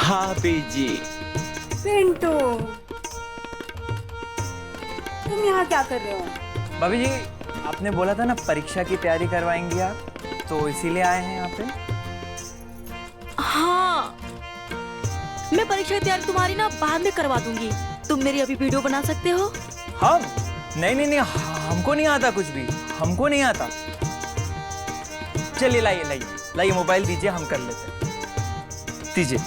भाभी जी। पिंटू, तुम यहाँ क्या कर रहे हो? भाभी जी, आपने बोला था ना परीक्षा की तैयारी करवाएंगी आप, तो इसीलिए आए हैं यहाँ पे। हाँ, मैं परीक्षा की तैयारी तुम्हारी ना बाद में करवा दूंगी। तुम मेरी अभी वीडियो बना सकते हो? हम? नहीं नहीं नहीं, हमको नहीं आता कुछ भी, हमको नहीं आता। चलिए लाइए लाइए लाइए, मोबाइल दीजिए, हम कर लेते हैं। दीजिए।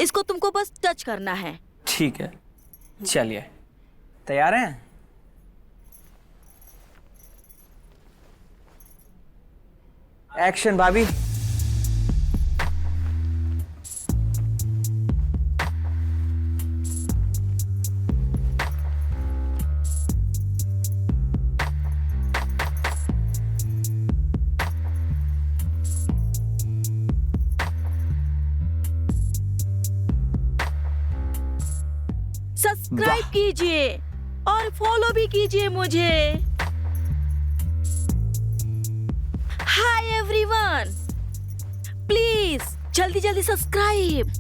इसको तुमको बस टच करना है। ठीक है, चलिए। तैयार हैं? एक्शन भाभी। सब्सक्राइब कीजिए और फॉलो भी कीजिए मुझे। हाय एवरीवन, प्लीज जल्दी जल्दी सब्सक्राइब।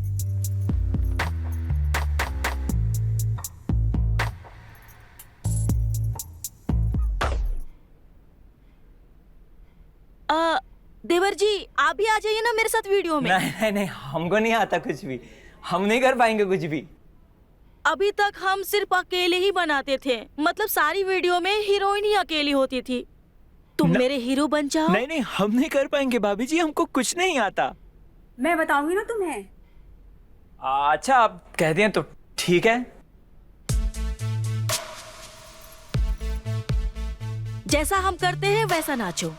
देवर जी, आप भी आ जाइए ना मेरे साथ वीडियो में। नहीं नहीं नहीं, हमको नहीं आता कुछ भी, हम नहीं कर पाएंगे कुछ भी। अभी तक हम सिर्फ अकेले ही बनाते थे, मतलब सारी वीडियो में हीरोइन ही अकेली होती थी। तुम मेरे हीरो बन जाओ। नहीं नहीं, हम नहीं कर पाएंगे भाभी जी, हमको कुछ नहीं आता। मैं बताऊंगी ना तुम्हें। अच्छा, आप कहते हैं तो ठीक है। जैसा हम करते हैं वैसा नाचो।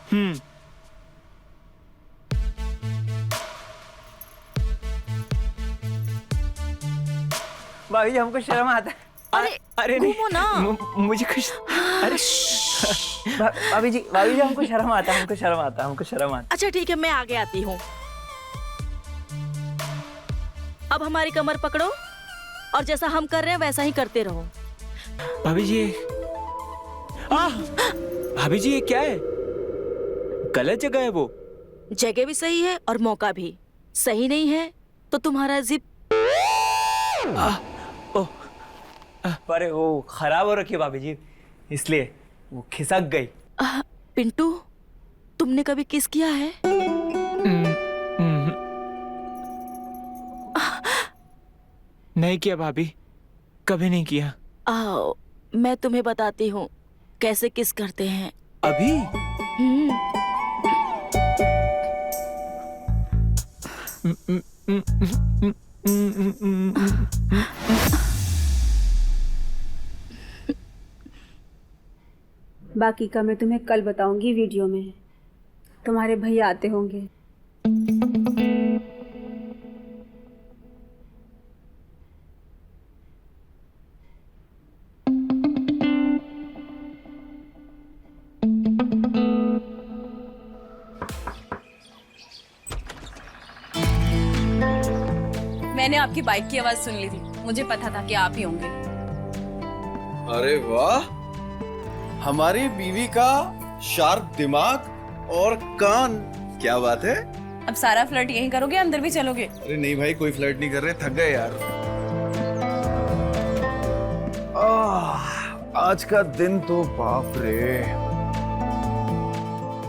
भाभी जी, हमको शर्म आता है। अरे घूमो ना। मुझे कुछ, अरे भाभी जी हमको शर्म आता है, हमको शर्म आता है, हमको शर्म आता है। अच्छा ठीक है, मैं आगे आती हूँ। अब हमारी कमर पकड़ो और जैसा हम कर रहे हैं वैसा ही करते रहो। भाभी जी, भाभी जी ये क्या है? गलत जगह है वो। जगह भी सही है और मौका भी सही नहीं है तो तुम्हारा जिप अरे वो खराब हो रखी है भाभी जी, इसलिए वो खिसक गई। पिंटू, तुमने कभी किस किया है? नहीं किया भाभी, कभी नहीं किया। आओ, मैं तुम्हें बताती हूँ कैसे किस करते हैं। अभी? बाकी का मैं तुम्हें कल बताऊंगी वीडियो में। तुम्हारे भैया आते होंगे। मैंने आपकी बाइक की आवाज सुन ली थी, मुझे पता था कि आप ही होंगे। अरे वाह, हमारी बीवी का शार्प दिमाग और कान, क्या बात है। अब सारा फ्लर्ट यहीं करोगे, अंदर भी चलोगे? अरे नहीं भाई, कोई फ्लर्ट नहीं कर रहे, थक गए यार। आज का दिन तो बाप रे,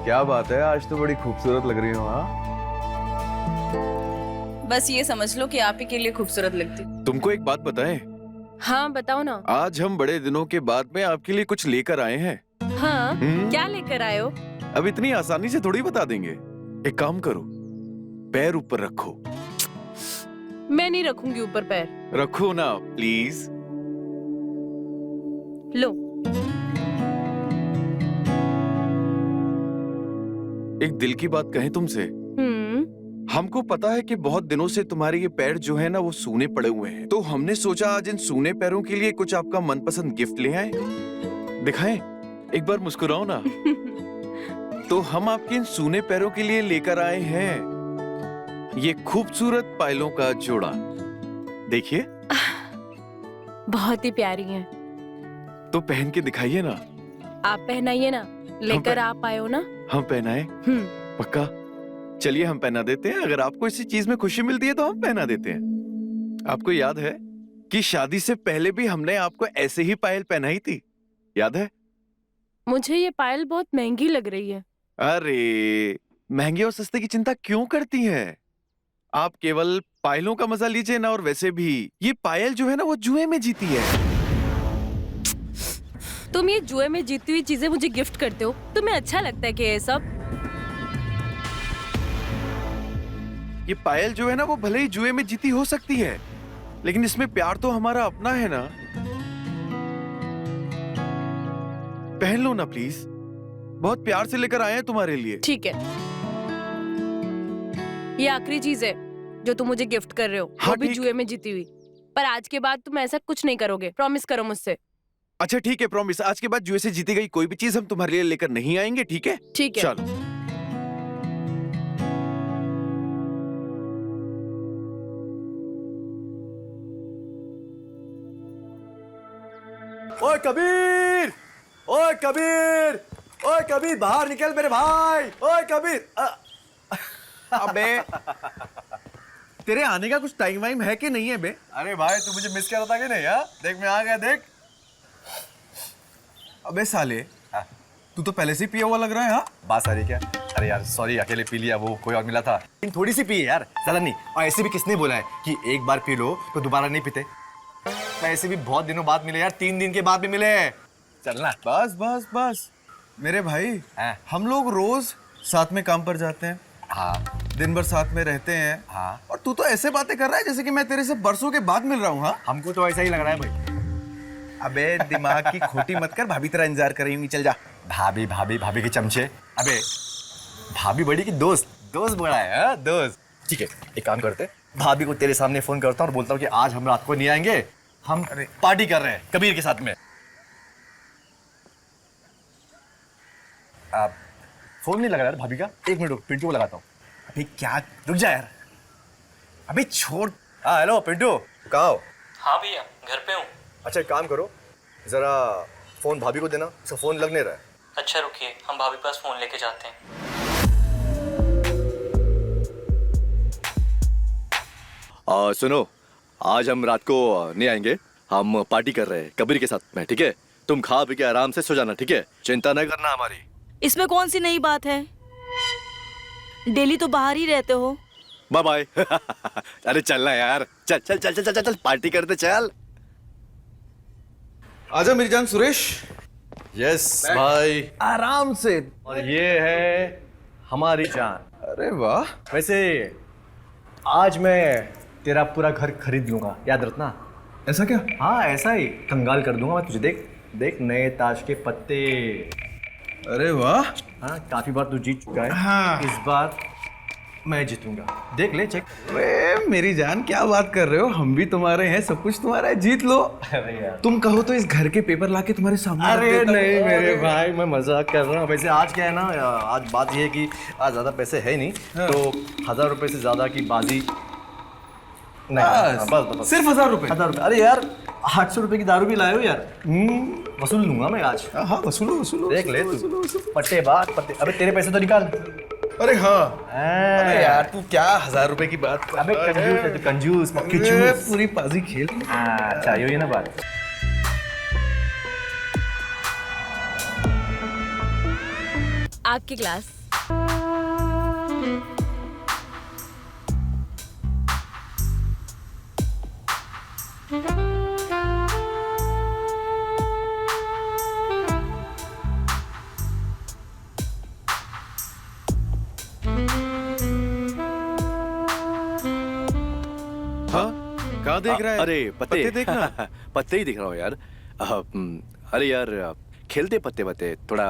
क्या बात है, आज तो बड़ी खूबसूरत लग रही हो। हाँ, बस ये समझ लो कि आप ही के लिए खूबसूरत लगती। तुमको एक बात बताएं? हाँ बताओ ना। आज हम बड़े दिनों के बाद में आपके लिए कुछ लेकर आए हैं। हाँ, क्या लेकर आए हो? अब इतनी आसानी से थोड़ी बता देंगे। एक काम करो, पैर ऊपर रखो। मैं नहीं रखूंगी ऊपर पैर। रखो ना प्लीज। लो। एक दिल की बात कहें तुमसे, हमको पता है कि बहुत दिनों से तुम्हारे ये पैर जो है ना वो सूने पड़े हुए हैं, तो हमने सोचा आज इन सूने पैरों के लिए कुछ आपका मनपसंद गिफ्ट ले आए। दिखाएं, एक बार मुस्कुराओ ना। तो हम आपके इन सूने पैरों के लिए लेकर आए हैं ये खूबसूरत पायलों का जोड़ा। देखिए, बहुत ही प्यारी हैं। तो पहन के दिखाइए ना। आप पहनाइए ना, लेकर आप आए हो ना। हम पहनाए? पक्का? चलिए हम पहना देते हैं। अगर आपको इसी चीज में खुशी मिलती है तो हम पहना देते हैं। आपको याद है कि शादी से पहले भी हमने आपको ऐसे ही पायल पहनाई थी, याद है? मुझे ये पायल बहुत महंगी लग रही है। अरे, महंगे और सस्ते की चिंता क्यों करती हैं? आप केवल पायलों का मजा लीजिए ना। और वैसे भी ये पायल जो है ना वो जुए में जीती है। तुम ये जुए में जीती हुई चीजें मुझे गिफ्ट करते हो, तुम्हें अच्छा लगता है कि ये सब? ये पायल जो है ना वो भले ही जुए में जीती हो सकती है, लेकिन इसमें प्यार तो हमारा अपना है ना। पहन लो ना प्लीज, बहुत प्यार से लेकर आए हैं तुम्हारे लिए। ठीक है, ये आखिरी चीज है जो तुम मुझे गिफ्ट कर रहे हो। हाँ, वो भी ठीक। जुए में जीती हुई। पर आज के बाद तुम ऐसा कुछ नहीं करोगे, प्रॉमिस करो मुझसे। अच्छा ठीक है, प्रॉमिस। आज के बाद जुए से जीती गई कोई भी चीज हम तुम्हारे लिए लेकर नहीं आएंगे, ठीक है? ठीक है। चलो। ओए कबीर, ओए कबीर, ओए कबीर, बाहर निकल मेरे भाई। ओए कबीर। अबे तेरे आने का कुछ टाइम वाइम है कि नहीं है बे? अरे भाई, तू मुझे मिस कर रहा था कि नहीं? यार देख, मैं आ गया, देख। अबे साले, तू तो पहले से ही पिया हुआ लग रहा है। हाँ, बात सारी क्या? अरे यार सॉरी, अकेले पी लिया, वो कोई और मिला था। लेकिन थोड़ी सी पी है यार, ज्यादा नहीं। और ऐसे भी किसने बोला है कि एक बार पी लो तो दोबारा नहीं पीते? ऐसे भी बहुत दिनों बाद मिले यार, 3 दिन के बाद भी मिले। चलना। बस बस बस मेरे भाई, हम लोग रोज साथ में काम पर जाते हैं। हाँ, दिन भर साथ में रहते हैं। हाँ। और तू तो ऐसे बातें कर रहा है जैसे कि मैं तेरे से बरसों के बाद मिल रहा हूँ। हाँ, हमको तो ऐसा ही लग रहा है भाई। अबे दिमाग की खोटी मत कर, भाभी तेरा इंतजार कर रही होंगी। चल जा। भाभी भाभी भाभी के चमचे। अबे भाभी बड़ी की दोस्त, दोस्त बड़ा है। हाँ? दोस्त। ठीक है, एक काम करते, भाभी को तेरे सामने फोन करता हूँ और बोलता हूँ कि आज हम रात को नहीं आएंगे, हम पार्टी कर रहे हैं कबीर के साथ में। आप फोन नहीं लगा यार भाभी का? 1 मिनट रुक, पिंटू को लगाता हूँ। अभी क्या, रुक जा यार। अभी छोड़। हाँ हेलो पिंटू, कहाँ हो? हाँ भैया, घर पे हूँ। अच्छा एक काम करो, जरा फोन भाभी को देना, उसका फोन लग नहीं रहा है। अच्छा रुकिए, हम भाभी पास फोन लेके जाते हैं। सुनो, आज हम रात को नहीं आएंगे, हम पार्टी कर रहे हैं कबीर के साथ में, ठीक है? तुम खा पी के आराम से सो जाना, ठीक है? चिंता नहीं करना हमारी। इसमें कौन सी नई बात है? डेली तो बाहर ही रहते हो। Bye bye. अरे चलना यार, चल चल चल चल चल चल, पार्टी करते चल। आजा मेरी जान सुरेश। यस भाई। आराम से। और ये है हमारी जान। अरे वाह। वैसे आज मैं तेरा पूरा घर खरीद लूंगा, याद रखना। ऐसा क्या? हाँ ऐसा ही, कंगाल कर दूंगा मैं तुझे। देख देख, नए ताश के पत्ते। अरे वाह। हाँ, काफी बार तू जीत चुका है। हाँ। इस बार मैं जीतूंगा, देख ले, चेक। अरे मेरी जान, क्या बात कर रहे हो? हम भी तुम्हारे हैं, सब कुछ तुम्हारा है, जीत लो। अरे यार, तुम कहो तो इस घर के पेपर लाके तुम्हारे सामने रख अरे देता हूँ। नहीं मेरे भाई, मैं मजाक कर रहा हूँ। वैसे आज क्या है ना, आज बात ये है कि आज ज्यादा पैसे है नहीं, तो 1000 रुपए से ज्यादा की बाजी नहीं। बस, बस सिर्फ 1000 रुपए। 1000 रुपए। अरे यार 800 रुपए की दारू भी लाए हो यार। वसूल लूंगा मैं आज। हाँ, वसूलो वसूलो। देख ले तू, पट्टे बात पट्टे। अबे तेरे पैसे तो निकाल। अरे हाँ। अरे यार तू क्या 1000 रुपए की बात कर अबे रहा है? कंजूस है तू, कंजूस मक्खी अरे, चूस। पूरी पाजी खेल। अच्छा यही है ना बात। आपकी क्लास। हाँ, कहाँ देख रहा है? अरे पत्ते देखना। पत्ते ही दिख रहा हूँ यार। अरे यार खेलते पत्ते पत्ते थोड़ा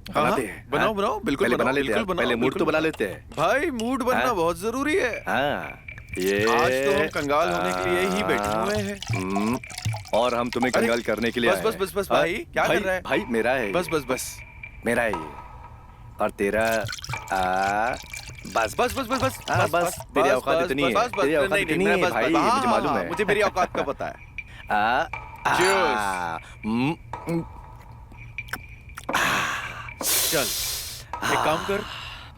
बनाते हैं। बनाओ हाँ? बनाओ, बिल्कुल पहले बनाओ, बना लेते हैं, बिल्कुल बनाओ, पहले मूड बिल्कुल तो बना बनाओ। लेते हैं। भाई मूड बनना हाँ? बहुत जरूरी है। हाँ ये आज तो हम कंगाल होने के लिए ही बैठे हुए हैं। और हम तुम्हें अरे, कंगाल करने के लिए बस, आए बस, हैं। बस, बस, हाँ? भाई, क्या कर रहा है? भाई मेरा है बस बस बस। मेरा है ये। और तेरा बस बस बस बस बस हाँ, बस, तेरी औकात इतनी है, तेरी औकात इतनी है भाई, मुझे मालूम है। मुझे मेरी औकात का पता है। चल एक काम कर,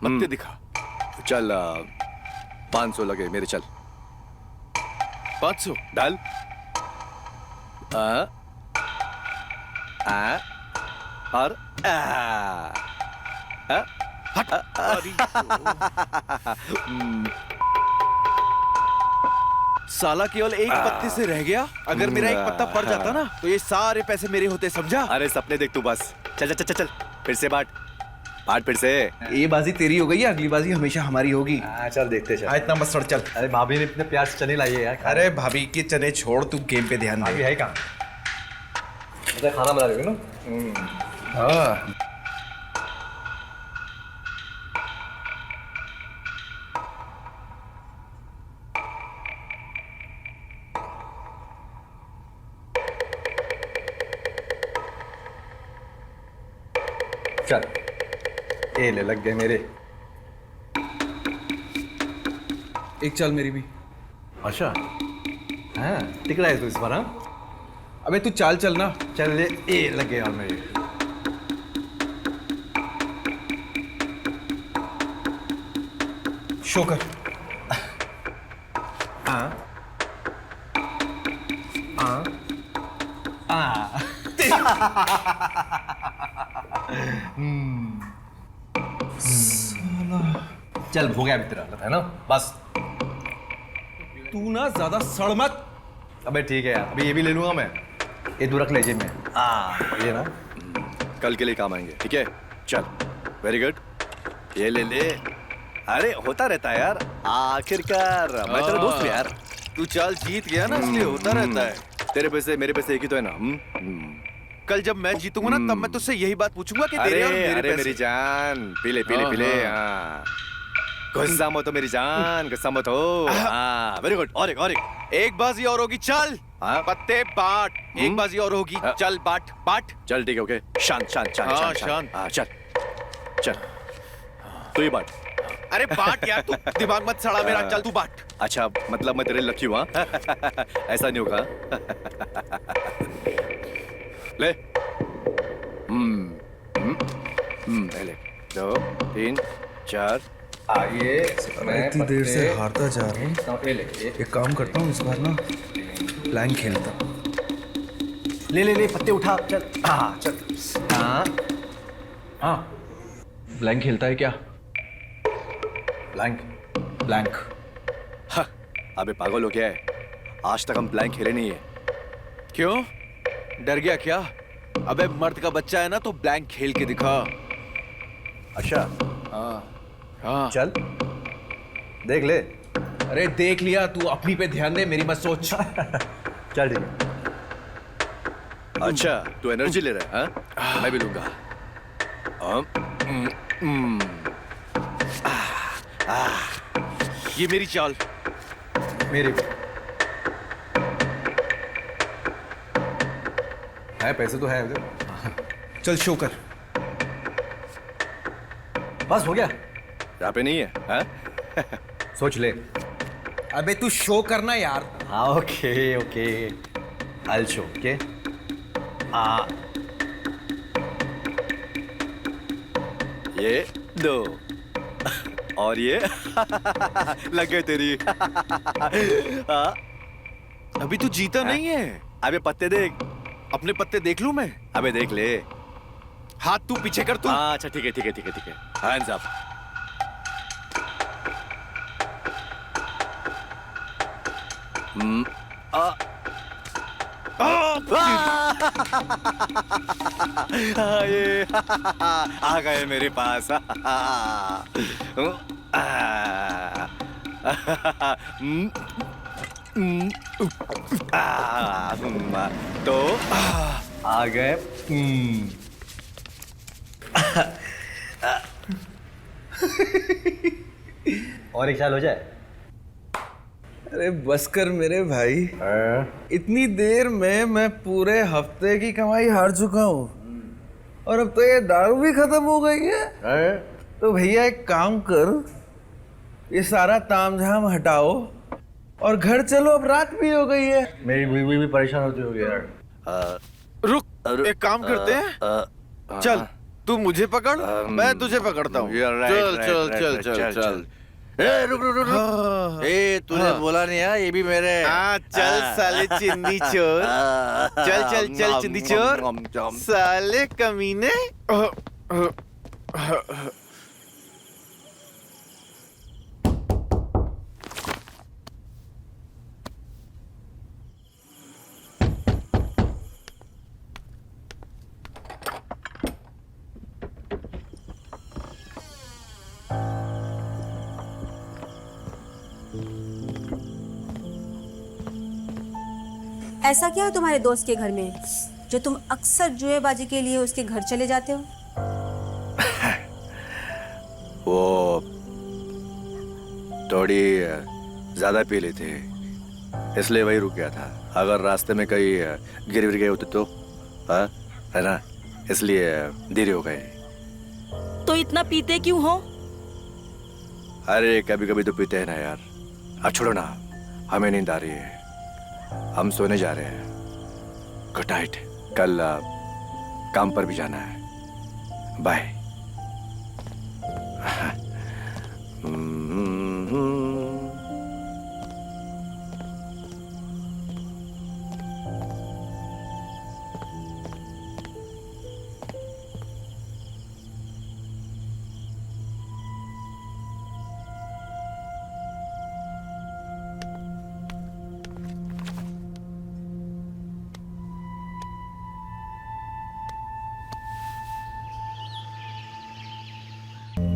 पत्ते दिखा। चल 500 लगे मेरे, चल 500 डाल। और साला केवल एक पत्ते से रह गया। अगर मेरा एक पत्ता पड़ जाता ना तो ये सारे पैसे मेरे होते, समझा? अरे सपने देख तू बस। चल चल चल चल, फिर से बांट फिर से। ये बाजी तेरी हो गई है, अगली बाजी हमेशा हमारी होगी। चल देखते चल। इतना मत सड़, चल। अरे भाभी ने इतने प्यार से चने लाई है यार। अरे भाभी के चने छोड़, तू गेम पे ध्यान भाभी दे। है कहाँ? मतलब खाना बना रही हो ना? हाँ। चल ये ले, लग गए मेरे। एक चल मेरी भी। अच्छा हाँ, टिकड़ा है तू इस बार। हाँ अबे तू चाल चल ना। चल ले, ये लग गए और मेरे। शो कर। हाँ हाँ हाँ। चल हो गया अभी तेरा, है ना? बस तू ना ज्यादा सड़ मत। अबे ठीक है यार, अभी ये भी ले लूंगा मैं। ये तू रख ले जेब में। ये ना कल के लिए काम आएंगे, ठीक है? चल वेरी गुड, ये ले ले। अरे होता रहता है यार, आखिरकार मैं तेरा दोस्त हूँ यार। तू चाल जीत गया ना, इसलिए होता रहता है। तेरे पैसे मेरे पैसे एक ही तो है ना? कल जब मैं जीतूंगा ना तब मैं तुझसे यही बात पूछूंगा कि अरे तेरे और मेरे अरे पैसे। मेरी जान, पीले पीले हाँ, पीले। हाँ। हाँ गुस्सा मत हो मेरी जान, गुस्सा मत हो। हाँ वेरी गुड, और एक बाजी और होगी, चल। हाँ? पत्ते बांट। एक बाजी और होगी, हाँ। चल बांट बांट। चल ठीक है, ओके। शांत शांत शांत हाँ, शांत शांत। शांत। हाँ चल चल, तू ही बांट। अरे बांट यार, तू दिमाग मत सड़ा मेरा, चल तू बांट। अच्छा मतलब मैं तेरे लकी हुआ? ऐसा नहीं होगा। ले। ले 2 3 4। आइए, मैं इतनी देर से हारता जा रहा हूँ। ये ले, एक काम करता हूँ, इस बार ना प्लान खेलता हूँ। ले ले ले, पत्ते उठा, चल। हाँ चल। हाँ हाँ, ब्लैंक खेलता है क्या? ब्लैंक। ब्लैंक। हाँ, अबे पागल हो गया है? आज तक हम ब्लैंक खेले नहीं है। क्यों, डर गया क्या? अबे मर्द का बच्चा है ना, तो ब्लैंक खेल के दिखा। अच्छा हाँ चल। देख ले। अरे देख लिया, तू अपनी पे ध्यान दे, मेरी मत सोच। चल ठीक है। अच्छा तू एनर्जी ले रहा है हाँ? मैं भी लूंगा। ये मेरी चाल। मेरी है, पैसे तो है उधर। चल शो कर। बस हो गया। यहाँ पे नहीं है हाँ? सोच ले। अबे तू शो करना यार। हाँ okay okay, I show okay. ये दो और ये लग गए तेरी। हाँ? अभी तू जीता नहीं है। अबे पत्ते देख। अपने पत्ते देख लूं मैं? अबे देख ले। हाथ तू पीछे कर तू। हाँ अच्छा ठीक है ठीक है ठीक है ठीक है। Hands up. ये आ गए मेरे पास। तो आ गए। और एक चाल हो जाए। अरे बस कर मेरे भाई, इतनी देर में मैं पूरे हफ्ते की कमाई हार चुका हूँ और अब तो ये दारू भी खत्म हो गई है। तो भैया एक काम कर, ये सारा तामझाम हटाओ और घर चलो, अब रात भी हो गई है। मेरी बीवी भी परेशान होती होगी यार। रुक, एक काम करते हैं। चल तू मुझे पकड़, मैं तुझे पकड़ता हूँ। चल चल चल चल चल। ए रुक रुक रुक। ए तूने बोला नहीं यार, ये भी मेरे। हाँ चल साले चिंदी चोर। चल चल चल चिंदी चोर। साले कमीने। ऐसा क्या है तुम्हारे दोस्त के घर में जो तुम अक्सर जुएबाजी के लिए उसके घर चले जाते हो? वो थोड़ी ज्यादा पी ली थी, इसलिए वही रुक गया था। अगर रास्ते में कहीं गिर गए होते तो हाँ है ना, इसलिए देरी हो गई। तो इतना पीते क्यों हो? अरे कभी कभी तो पीते हैं ना यार। अब छोड़ो ना, हमें नींद आ रही है, हम सोने जा रहे हैं। Good night. कल काम पर भी जाना है। बाय।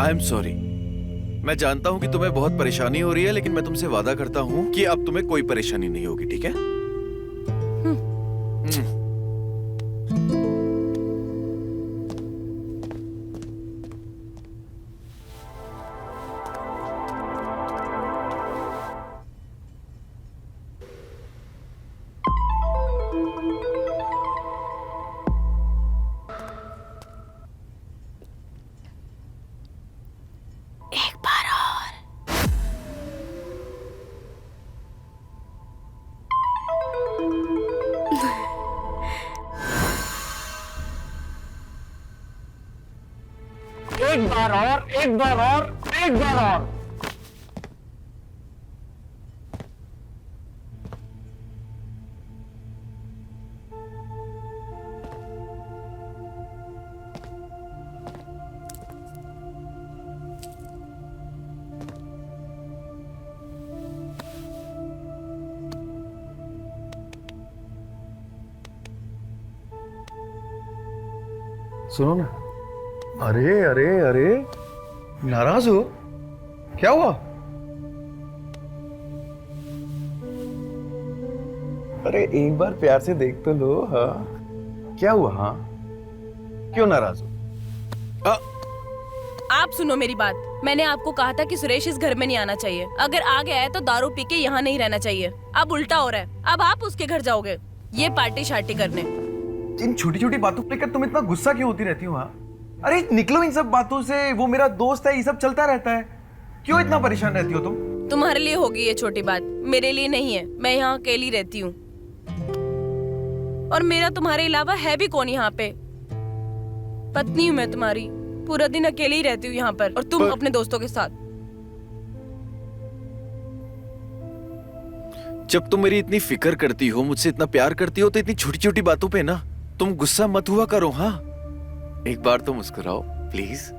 I am sorry. मैं जानता हूं कि तुम्हें बहुत परेशानी हो रही है, लेकिन मैं तुमसे वादा करता हूं कि अब तुम्हें कोई परेशानी नहीं होगी, ठीक है? एक बार और, एक बार और, एक बार और। सुनो ना। अरे अरे अरे, नाराज हो? क्या हुआ? अरे एक बार प्यार से देख तो लो। हाँ क्या हुआ? हाँ क्यों नाराज हो? आप सुनो मेरी बात। मैंने आपको कहा था कि सुरेश इस घर में नहीं आना चाहिए। अगर आ गया है तो दारू पी के यहाँ नहीं रहना चाहिए। अब उल्टा हो रहा है, अब आप उसके घर जाओगे ये पार्टी शार्टी करने। इन छोटी छोटी बातों को लेकर तुम इतना गुस्सा क्यों होती रहती हो? हाँ अरे निकलो इन सब बातों से। वो मेरा दोस्त है, ये सब चलता रहता है। क्यों इतना परेशान रहती हो तुम? तुम्हारे लिए होगी ये छोटी बात, मेरे लिए नहीं है। मैं यहाँ अकेली रहती हूँ और मेरा तुम्हारे अलावा है भी कौन यहाँ पे। पत्नी हूँ मैं तुम्हारी, पूरा दिन अकेले ही रहती हूँ यहाँ पर और तुम अपने दोस्तों के साथ। जब तुम मेरी इतनी फिक्र करती हो, मुझसे इतना प्यार करती हो, तो इतनी छोटी छोटी बातों पे ना तुम गुस्सा मत हुआ करो। हाँ एक बार तो मुस्कुराओ प्लीज।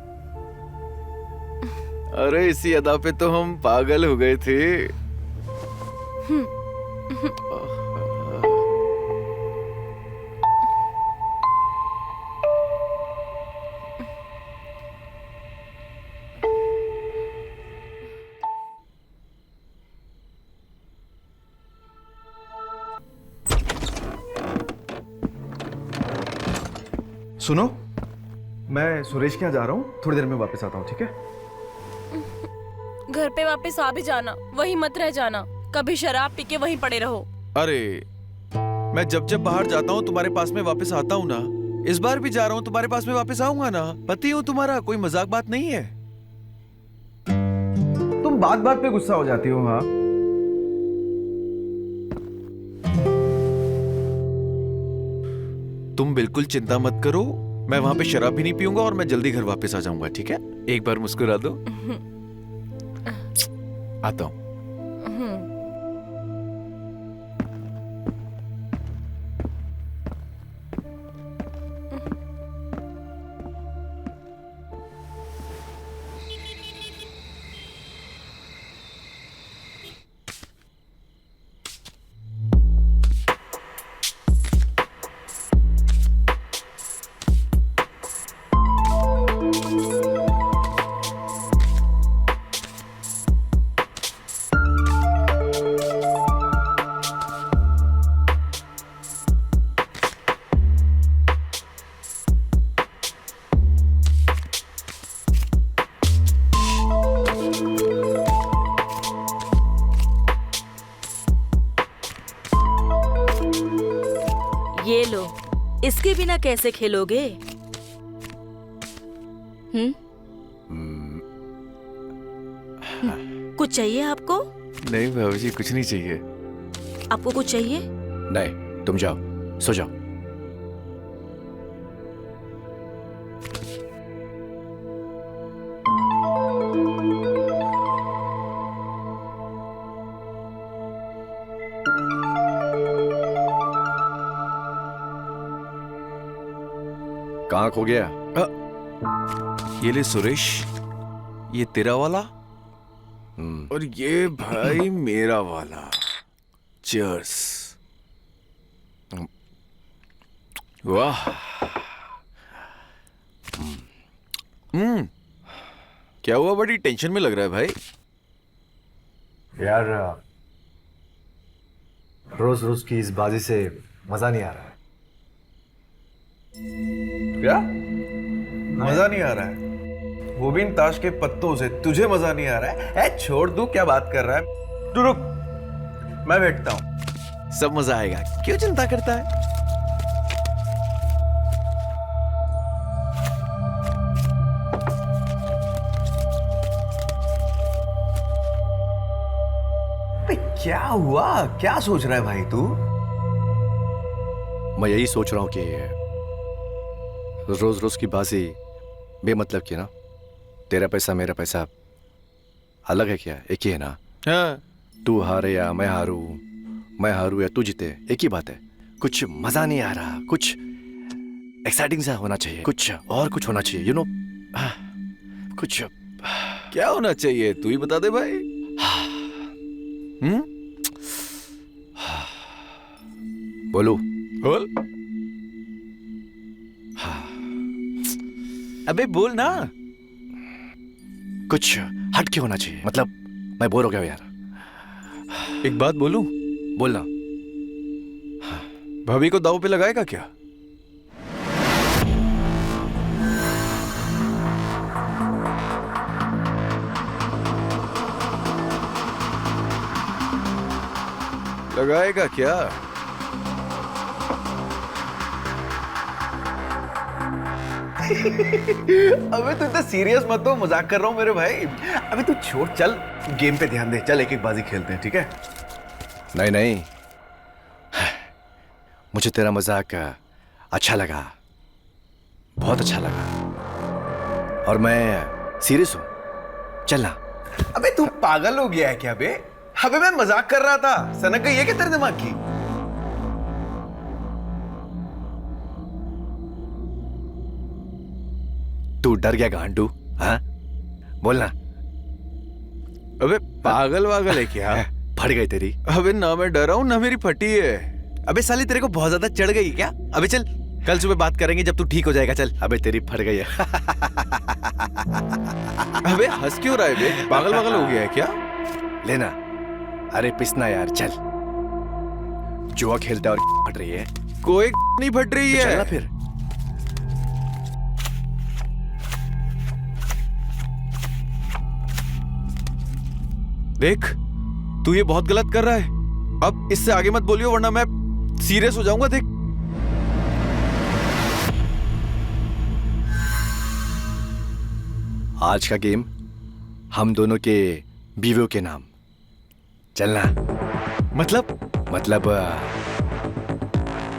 अरे इसी अदा पे तो हम पागल हो गए थे। सुनो, मैं सुरेश के यहाँ जा रहा हूँ, थोड़ी देर में वापस आता हूँ, ठीक है? घर पे वापस आ भी जाना, वहीं मत रह जाना। कभी शराब पी के वहीं पड़े रहो। अरे मैं जब जब बाहर जाता हूँ तुम्हारे पास में वापस आता हूँ ना। इस बार भी जा रहा हूँ, तुम्हारे पास में वापस आऊंगा ना। पति हूँ तुम्हारा, कोई मजाक बात नहीं है। तुम बात बात पे गुस्सा हो जाती हो। हाँ तुम बिल्कुल चिंता मत करो, मैं वहां पे शराब भी नहीं पीऊंगा और मैं जल्दी घर वापस आ जाऊंगा, ठीक है? एक बार मुस्कुरा दो। आता हूं। ये लो, इसके बिना कैसे खेलोगे? कुछ चाहिए आपको? नहीं भाभी जी, कुछ नहीं चाहिए। आपको कुछ चाहिए? नहीं, तुम जाओ, सो जाओ। कहाँ खो गया? ये ले सुरेश, ये तेरा वाला और ये भाई मेरा वाला। चीयर्स। वाह। क्या हुआ, बड़ी टेंशन में लग रहा है भाई? यार रोज रोज की इस बाजी से मजा नहीं आ रहा है। क्या मजा नहीं आ रहा है? वो भी इन ताश के पत्तों से तुझे मजा नहीं आ रहा है? छोड़ दू, क्या बात कर रहा है? तू रुक, मैं बैठता हूं। सब मजा आएगा, क्यों चिंता करता है? क्या हुआ? क्या सोच रहा है भाई तू? मैं यही सोच रहा हूँ कि रोज रोज की बाजी बेमतलब की ना। तेरा पैसा मेरा पैसा अलग है क्या? एक ही है ना। हाँ। तू हारे या मैं हारू या तू जीते, एक ही बात है। कुछ मजा नहीं आ रहा, कुछ एक्साइटिंग सा होना चाहिए, कुछ और कुछ होना चाहिए, यू नो। कुछ क्या होना चाहिए, तू ही बता दे भाई। बोलो। बोल। अबे बोल ना। कुछ हट के होना चाहिए, मतलब मैं बोर हो गया यार। एक बात बोलूं? बोलना। भाभी को दाव पे लगाएगा क्या? लगाएगा क्या? अबे तू इतना सीरियस मत हो, मजाक कर रहा हूँ मेरे भाई। अबे तू छोड़, चल गेम पे ध्यान दे, चल एक एक बाजी खेलते हैं, ठीक है? नहीं नहीं, मुझे तेरा मजाक अच्छा लगा, बहुत अच्छा लगा, और मैं सीरियस हूँ, चलना। अबे तू पागल हो गया है क्या बे? अबे मैं मजाक कर रहा था, सनक गई है क्या तेरे दिमाग की? तू डर गया गांडू? हाँ बोलना। अबे पागल वागल है क्या? फट गई तेरी। अबे ना मैं डरा हूं ना मेरी फटी है। अबे साली तेरे को बहुत ज्यादा चढ़ गई क्या? अबे चल, कल सुबह बात करेंगे जब तू ठीक हो जाएगा, चल। अबे तेरी फट गई है। अबे हंस क्यों रहा है बे? पागल वागल हो गया है क्या? लेना। अरे पिसना यार, चल। जुआ खेलता है और फट रही है। कोई नहीं फट रही है। चलना फिर। देख, तू ये बहुत गलत कर रहा है। अब इससे आगे मत बोलियो वरना मैं सीरियस हो जाऊंगा। देख, आज का गेम हम दोनों के बीवियों के नाम। चलना। मतलब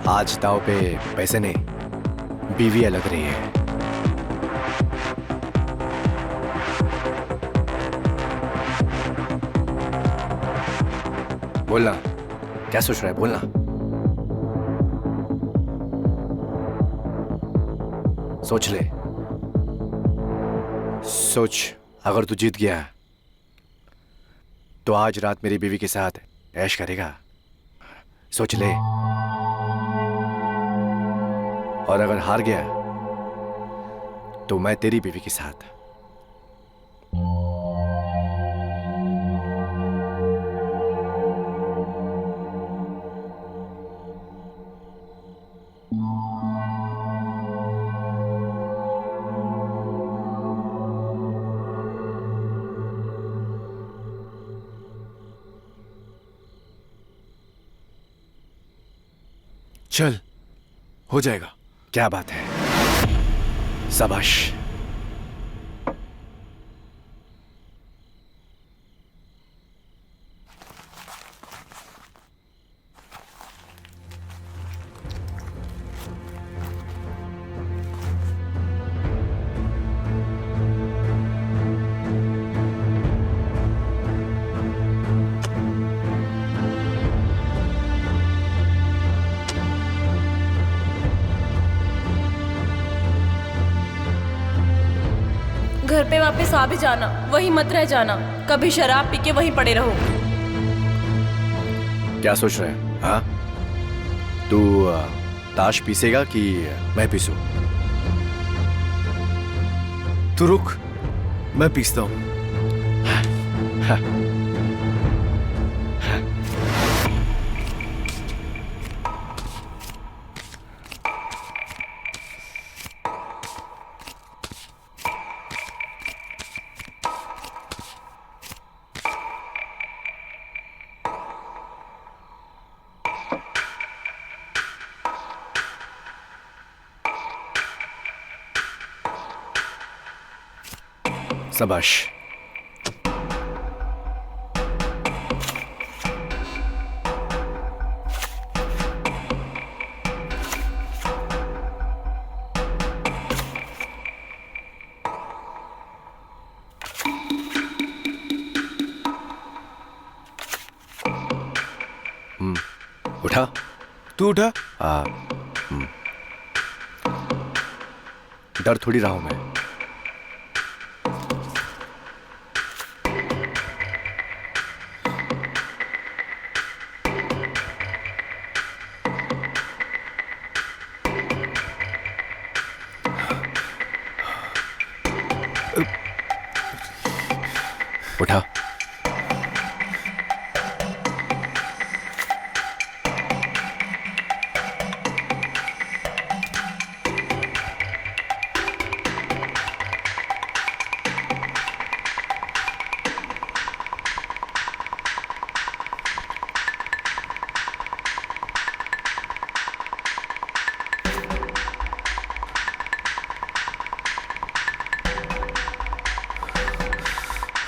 आज दाव पे पैसे नहीं, बीवियां लग रही है। बोलना, क्या सोच रहा है? बोलना। सोच ले, सोच। अगर तू जीत गया तो आज रात मेरी बीवी के साथ ऐश करेगा। सोच ले। और अगर हार गया तो मैं तेरी बीवी के साथ। चल, हो जाएगा। क्या बात है, शाबाश। घर पे वापस आ भी जाना, वहीं मत रह जाना। कभी शराब पी के वहीं पड़े रहो। क्या सोच रहे हैं? हाँ, तू ताश पीसेगा कि मैं पीसूं? तू रुक, मैं पीसता हूं। शाबाश। उठा। तू उठा। डर थोड़ी रहा हूं मैं। उठा।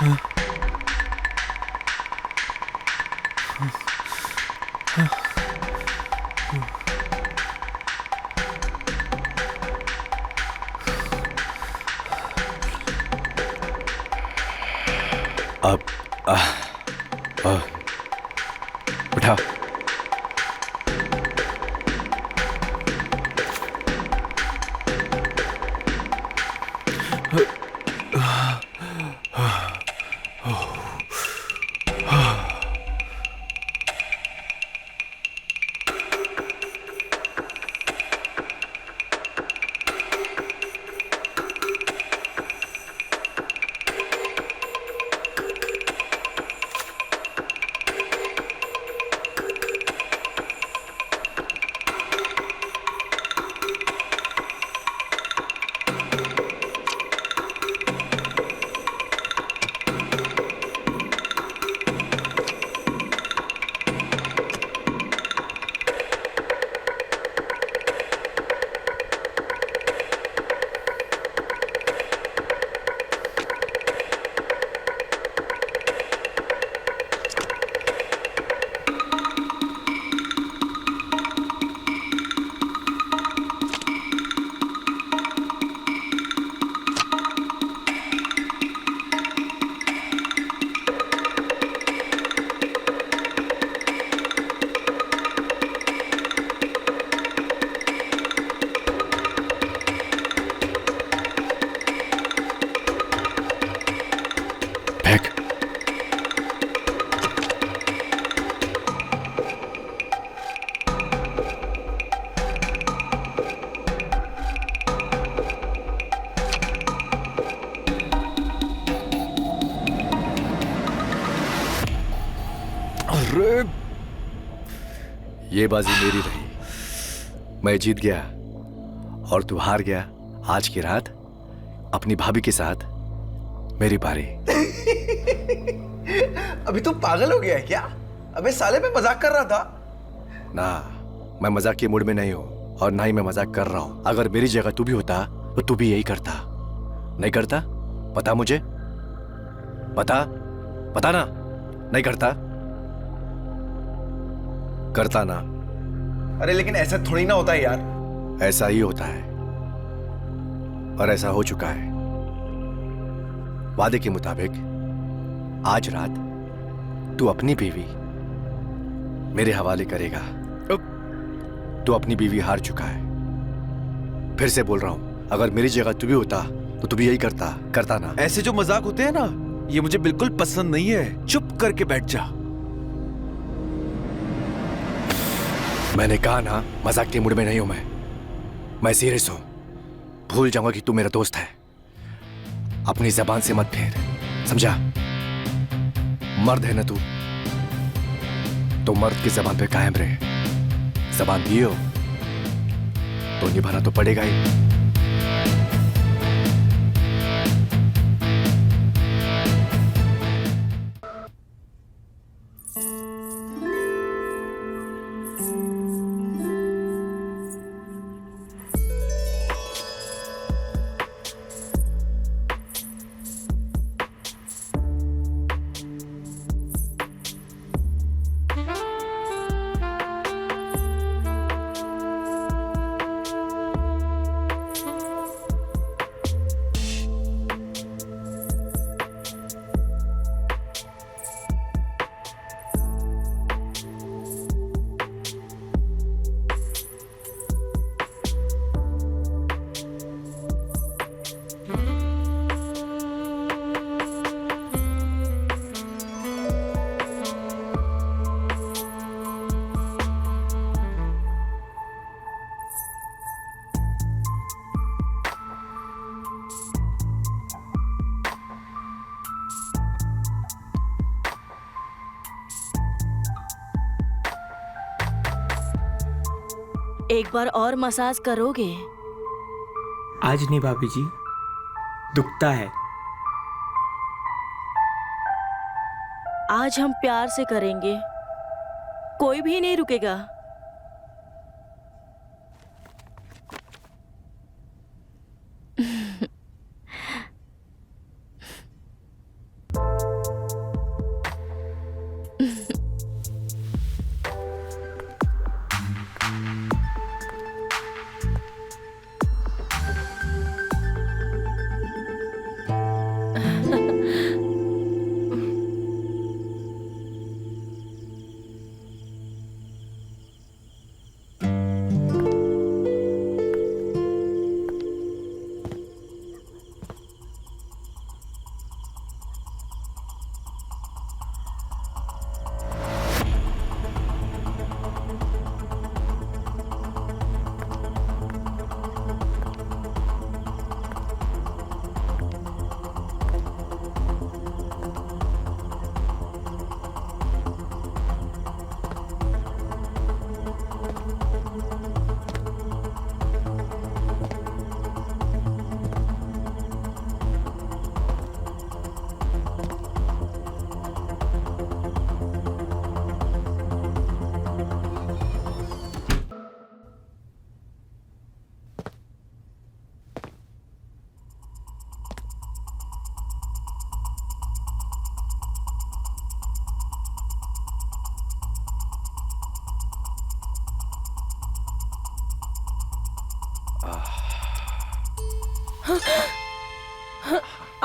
अब उठा। फेंक। अरे ये बाजी मेरी रही, मैं जीत गया और तू हार गया। आज की रात अपनी भाभी के साथ मेरी बारी। अभी तू पागल हो गया है क्या? अबे साले मैं मजाक कर रहा था। ना, मैं मजाक के मूड में नहीं हूं और ना ही मैं मजाक कर रहा हूं। अगर मेरी जगह तू भी होता तो तू भी यही करता। नहीं करता? बता मुझे, बता, बता ना। नहीं करता? करता ना? अरे लेकिन ऐसा थोड़ी ना होता है यार। ऐसा ही होता है और ऐसा हो चुका है। वादे के मुताबिक आज रात तू अपनी बीवी मेरे हवाले करेगा। तू अपनी बीवी हार चुका है। फिर से बोल रहा हूं, अगर मेरी जगह तू भी होता तो तू भी यही करता। करता ना? ऐसे जो मजाक होते हैं ना, ये मुझे बिल्कुल पसंद नहीं है। चुप करके बैठ जा। मैंने कहा ना, मजाक के मूड में नहीं हूं मैं सीरियस हूं। भूल जाऊंगा कि तू मेरा दोस्त है। अपनी जबान से मत फेर, समझा? मर्द है ना तू, तो मर्द की जबान पे कायम रहे। जबान दिए हो तो निभाना तो पड़ेगा ही। एक बार और मसाज करोगे? आज नहीं भाभी जी, दुखता है। आज हम प्यार से करेंगे, कोई भी नहीं रुकेगा।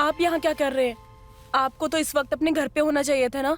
आप यहाँ क्या कर रहे हैं? आपको तो इस वक्त अपने घर पे होना चाहिए था ना।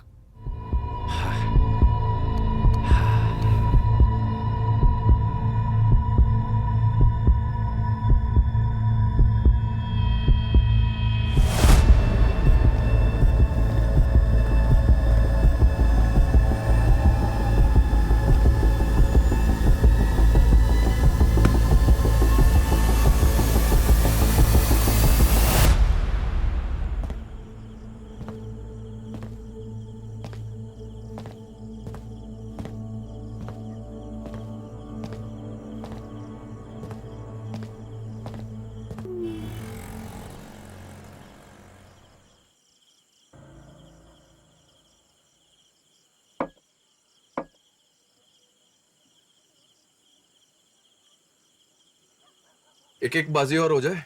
एक एक बाजी और हो जाए।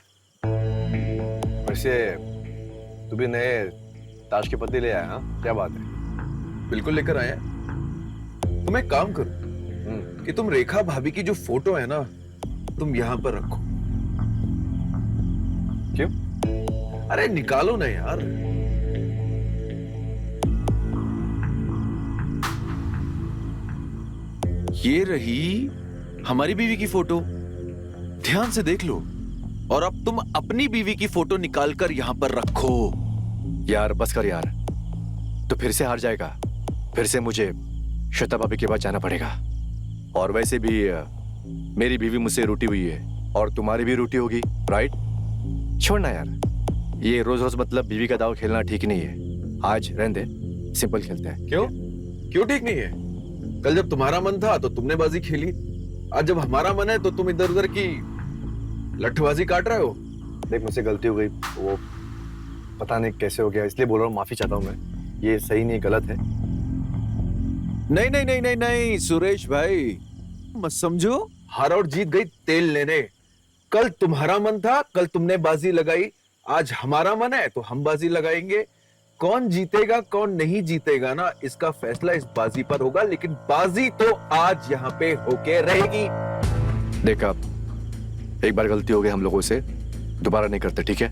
वैसे तू भी नए ताश के पत्ते ले आया? हाँ, क्या बात है? बिल्कुल लेकर आए हैं। तुम एक काम करो कि तुम रेखा भाभी की जो फोटो है ना, तुम यहां पर रखो। क्यों? अरे निकालो ना यार। ये रही हमारी बीवी की फोटो, ध्यान से देख लो। और अब तुम अपनी बीवी की फोटो निकालकर यहां पर रखो। यार बस कर यार, तो फिर से हार जाएगा। फिर से मुझे श्वेता भाभी के पास जाना पड़ेगा। और वैसे भी मेरी बीवी मुझसे रूठी हुई है और तुम्हारी भी रूठी होगी, राइट? छोड़ना यार, ये रोज रोज मतलब बीवी का दाव खेलना ठीक नहीं है। आज रहने दे, सिंपल खेलते हैं। क्यों? क्यों ठीक नहीं है? कल जब तुम्हारा मन था तो तुमने बाजी खेली, आज जब हमारा मन है तो तुम इधर उधर की लठबाजी काट रहे हो। देख, मुझसे गलती हो गई, वो पता नहीं कैसे हो गया, इसलिए बोल रहा हूँ, माफी चाहता हूँ मैं। ये सही नहीं, गलत है। नहीं नहीं नहीं नहीं नहीं सुरेश भाई, मत समझो। हार और जीत गई तेल लेने। कल तुम्हारा मन था, कल तुमने बाजी लगाई, आज हमारा मन है तो हम बाजी लगाएंगे। कौन जीतेगा कौन नहीं जीतेगा ना, इसका फैसला इस बाजी पर होगा, लेकिन बाजी तो आज यहाँ पे होके रहेगी। देख, अब एक बार गलती हो गई हम लोगों से, दोबारा नहीं करते, ठीक है?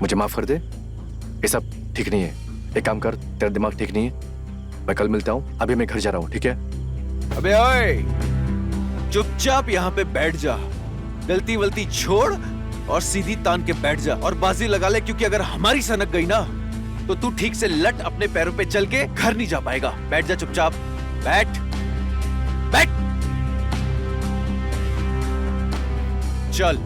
मुझे माफ कर दे। ये सब ठीक नहीं है। एक काम कर, तेरा दिमाग ठीक नहीं है। मैं कल मिलता हूँ, अभी मैं घर जा रहा हूँ, ठीक है? अबे ओए, चुपचाप यहाँ पे बैठ जा, गलती वलती छोड़ और सीधी तान के बैठ जा और बाजी लगा ले, क्योंकि अगर हमारी सनक गई ना तो तू ठीक से लट अपने पैरों पे चल के घर नहीं जा पाएगा। बैठ जा चुपचाप, बैठ बैठ। चल,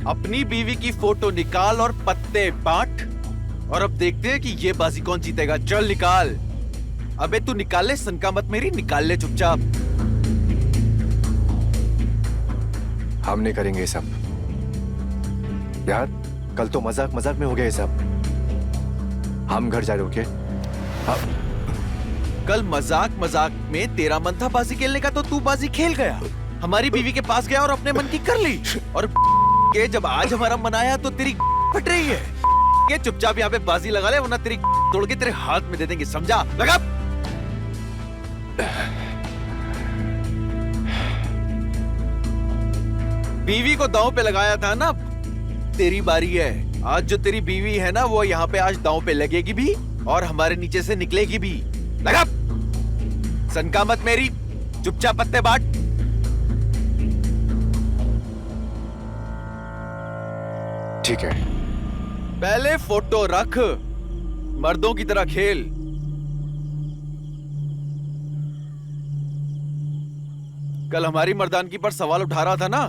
अपनी बीवी की फोटो निकाल और पत्ते बांट, और अब देखते हैं कि ये बाजी कौन जीतेगा। चल निकाल। अबे तू निकाल ले, सनका मत मेरी, निकाल ले चुपचाप। हम नहीं करेंगे ये सब यार, कल तो मजाक मजाक में हो गया ये सब। हम घर जा रहे, ओके? कल मजाक मजाक में तेरा मन था बाजी खेलने का तो तू बाजी खेल गया, हमारी बीवी के पास गया और अपने मन की कर ली। और के जब आज हमारा मन आया तो तेरी फट रही है। ये चुपचाप यहाँ पे बाजी लगा ले, वरना तेरी तोड़ के तेरे हाथ में दे देंगे, समझा? लगा। बीवी को दांव पे लगाया था ना, तेरी बारी है। आज जो तेरी बीवी है ना, वो यहाँ पे आज दांव पे लगेगी भी और हमारे नीचे से निकलेगी भी। लगा। सनका मत मेरी, चुपचाप पत्ते बांट। ठीक है। पहले फोटो रख, मर्दों की तरह खेल। कल हमारी मर्दानगी पर सवाल उठा रहा था ना,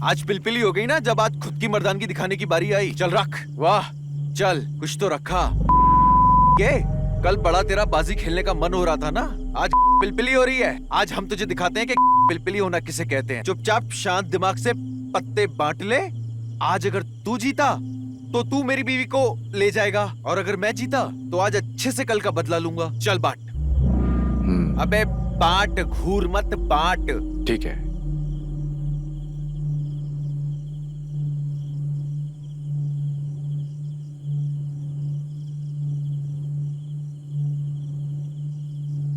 आज पिलपिली हो गई ना जब आज खुद की मर्दानगी दिखाने की बारी आई। चल रख। वाह, चल कुछ तो रखा। ये कल बड़ा तेरा बाजी खेलने का मन हो रहा था ना, आज पिलपिली हो रही है। आज हम तुझे दिखाते हैं कि पिलपिली होना किसे कहते हैं। चुपचाप शांत दिमाग से पत्ते बांट ले। आज अगर तू जीता तो तू मेरी बीवी को ले जाएगा, और अगर मैं जीता तो आज अच्छे से कल का बदला लूंगा। चल बांट। अबे बांट, घूर मत, बांट। ठीक है।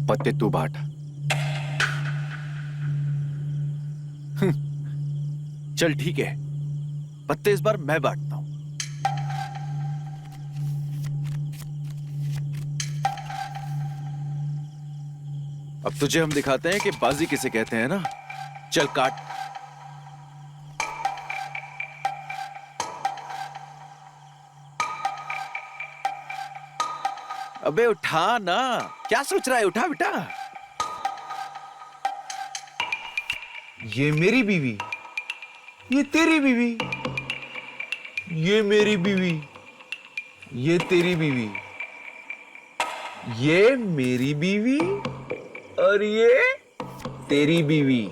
पत्ते तू बांट। चल ठीक है, पत्ते इस बार मैं बांटता हूं। अब तुझे हम दिखाते हैं कि बाजी किसे कहते हैं ना। चल काट। अबे उठा ना, क्या सोच रहा है? उठा बेटा। ये मेरी बीवी, ये तेरी बीवी, ये मेरी बीवी, ये तेरी बीवी, ये मेरी बीवी और ये तेरी बीवी।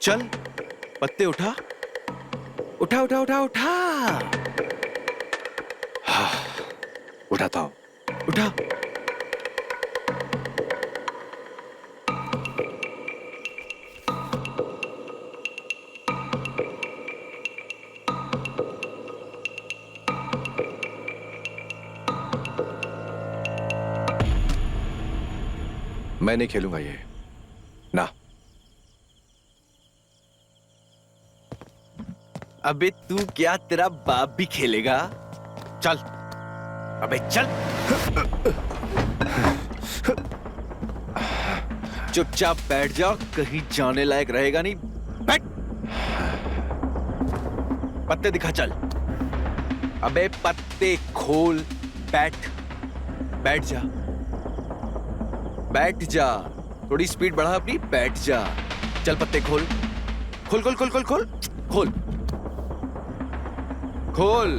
चल पत्ते उठा, उठा उठा उठा उठा। हाँ, उठाता हूं, उठा। मैं नहीं खेलूंगा ये ना। अबे तू क्या, तेरा बाप भी खेलेगा? चल, अबे चल। चुपचाप बैठ जा, कहीं जाने लायक रहेगा नहीं। बैठ। पत्ते दिखा, चल। अबे पत्ते खोल, बैठ। बैठ जा, बैठ जा। थोड़ी स्पीड बढ़ा अपनी, बैठ जा। चल पत्ते खोल, खोल खोल खोल खोल खोल खोल खोल।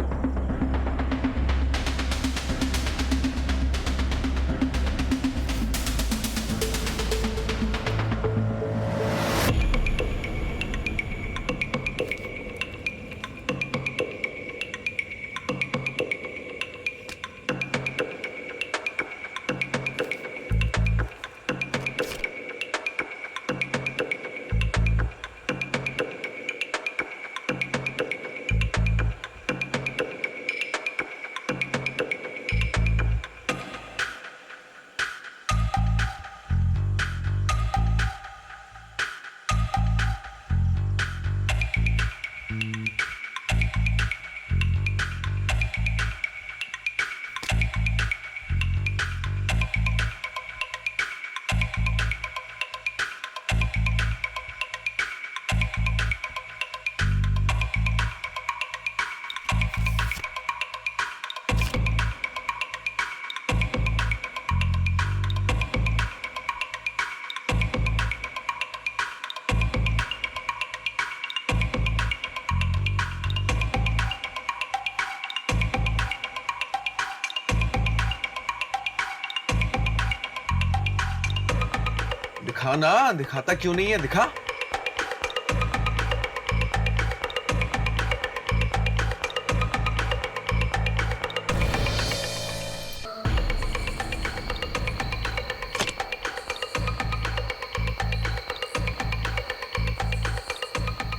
दिखा ना, दिखाता क्यों नहीं है? दिखा।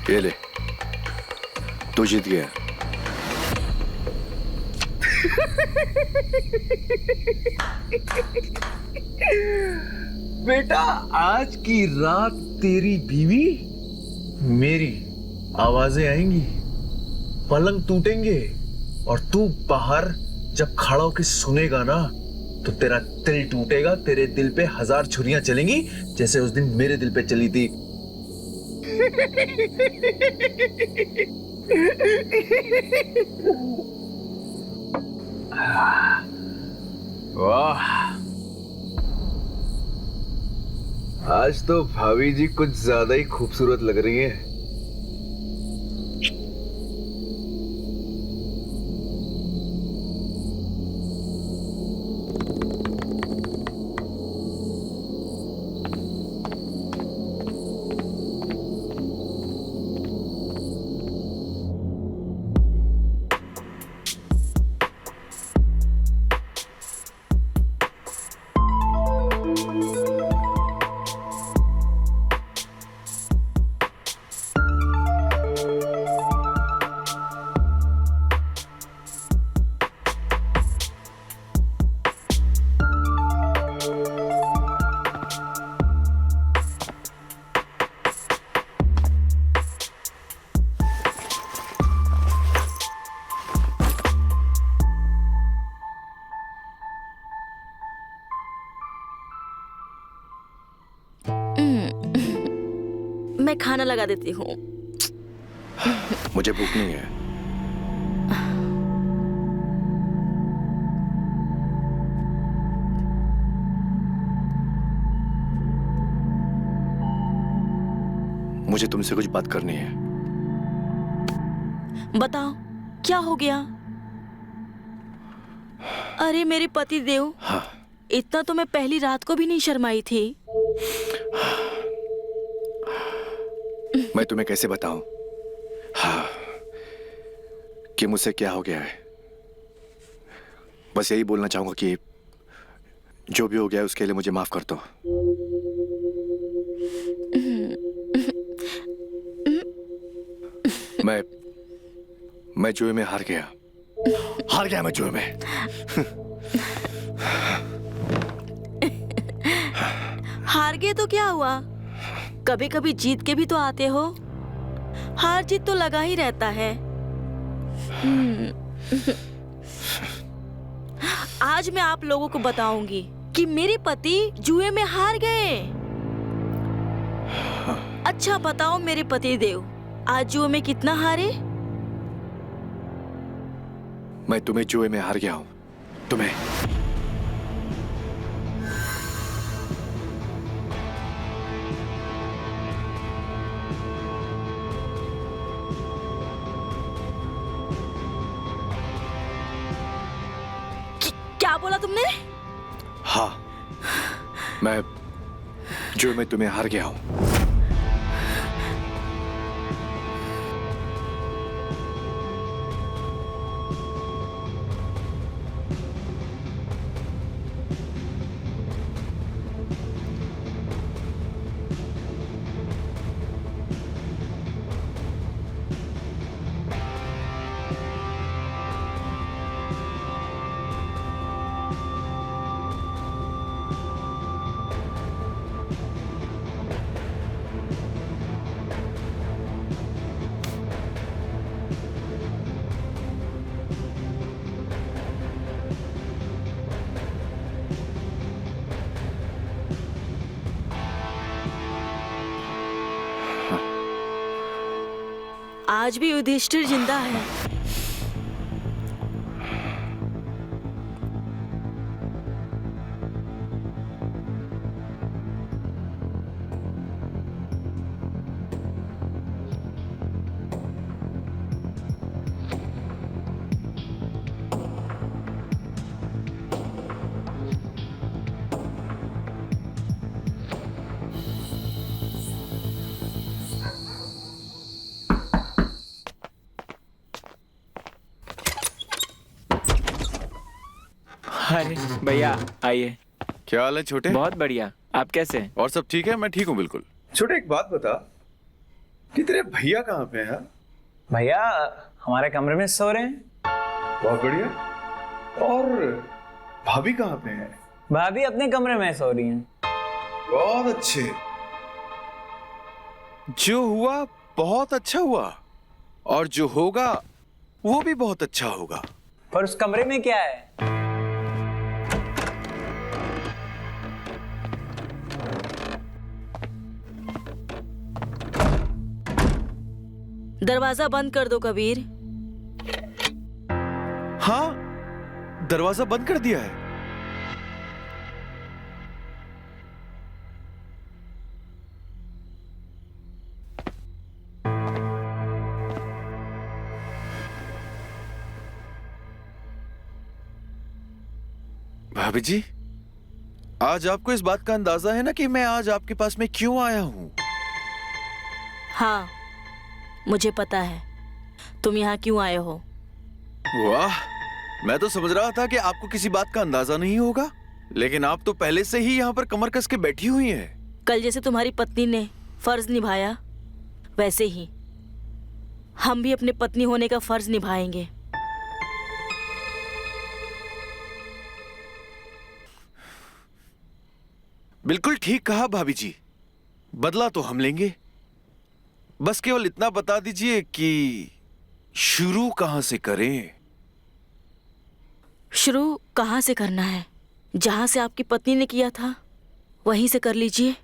ये ले, तू जीत गया। बेटा, आज की रात तेरी बीवी, मेरी आवाजें आएंगी, पलंग टूटेंगे और तू बाहर जब खड़ा होके सुनेगा ना तो तेरा दिल टूटेगा। तेरे दिल पे 1000 छुरियां चलेंगी, जैसे उस दिन मेरे दिल पे चली थी। वाह, आज तो भाभी जी कुछ ज्यादा ही खूबसूरत लग रही हैं। खाना लगा देती हूँ। मुझे भूख नहीं है। मुझे तुमसे कुछ बात करनी है। बताओ क्या हो गया? अरे मेरे पति देव, हाँ। इतना तो मैं पहली रात को भी नहीं शर्माई थी। मैं तुम्हें कैसे बताऊं हाँ कि मुझसे क्या हो गया है। बस यही बोलना चाहूंगा कि जो भी हो गया है उसके लिए मुझे माफ कर दो। मैं जुए में हार गया मैं जुए में। हार गए तो क्या हुआ? कभी कभी जीत के भी तो आते हो। हार जीत तो लगा ही रहता है। आज मैं आप लोगों को बताऊंगी कि मेरे पति जुए में हार गए। अच्छा बताओ मेरे पति देव, आज जुए में कितना हारे? मैं तुम्हें जुए में हार गया हूं। तुम्हें क्या बोला तुमने? हाँ, मैं जुए में तुम्हें हार गया हूं। आज भी युधिष्ठिर जिंदा है। अरे भैया आइए। क्या हाल है छोटे? बहुत बढ़िया, आप कैसे हैं? और सब ठीक है? मैं ठीक हूँ बिल्कुल। छोटे एक बात बता कि तेरे भैया कहाँ पे हैं? भैया हमारे कमरे में सो रहे हैं। बहुत बढ़िया। और भाभी कहाँ पे हैं? भाभी अपने कमरे में सो रही हैं। बहुत अच्छे। जो हुआ बहुत अच्छा हुआ, और जो होगा वो भी बहुत अच्छा होगा। पर उस कमरे में क्या है? दरवाजा बंद कर दो कबीर। हाँ, दरवाजा बंद कर दिया है। भाभी जी, आज आपको इस बात का अंदाजा है ना कि मैं आज आपके पास में क्यों आया हूं? हाँ, मुझे पता है तुम यहाँ क्यों आए हो। वाह, मैं तो समझ रहा था कि आपको किसी बात का अंदाजा नहीं होगा, लेकिन आप तो पहले से ही यहाँ पर कमर कस के बैठी हुई हैं। कल जैसे तुम्हारी पत्नी ने फर्ज निभाया, वैसे ही हम भी अपने पत्नी होने का फर्ज निभाएंगे। बिल्कुल ठीक कहा भाभी जी, बदला तो हम लेंगे। बस केवल इतना बता दीजिए कि शुरू कहां से करें? शुरू कहाँ से करना है? जहाँ से आपकी पत्नी ने किया था वहीं से कर लीजिए।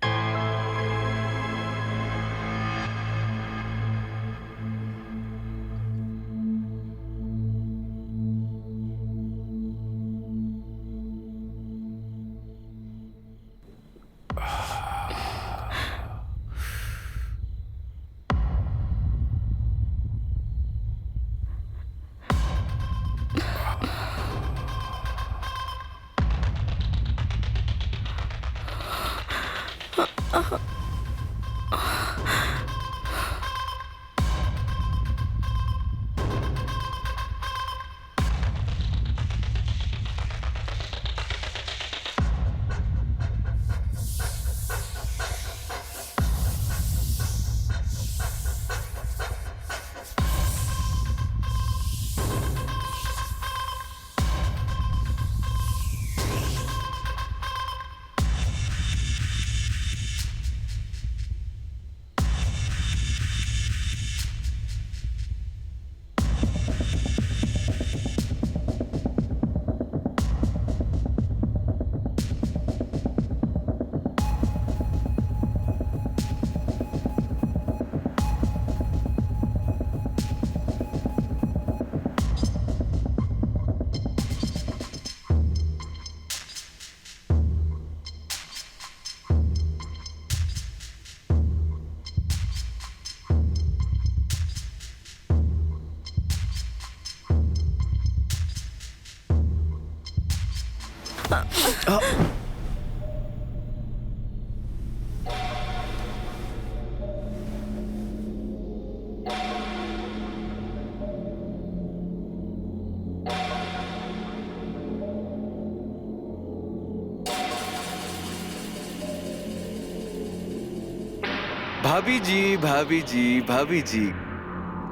भाभी जी, भाभी जी, भाभी जी,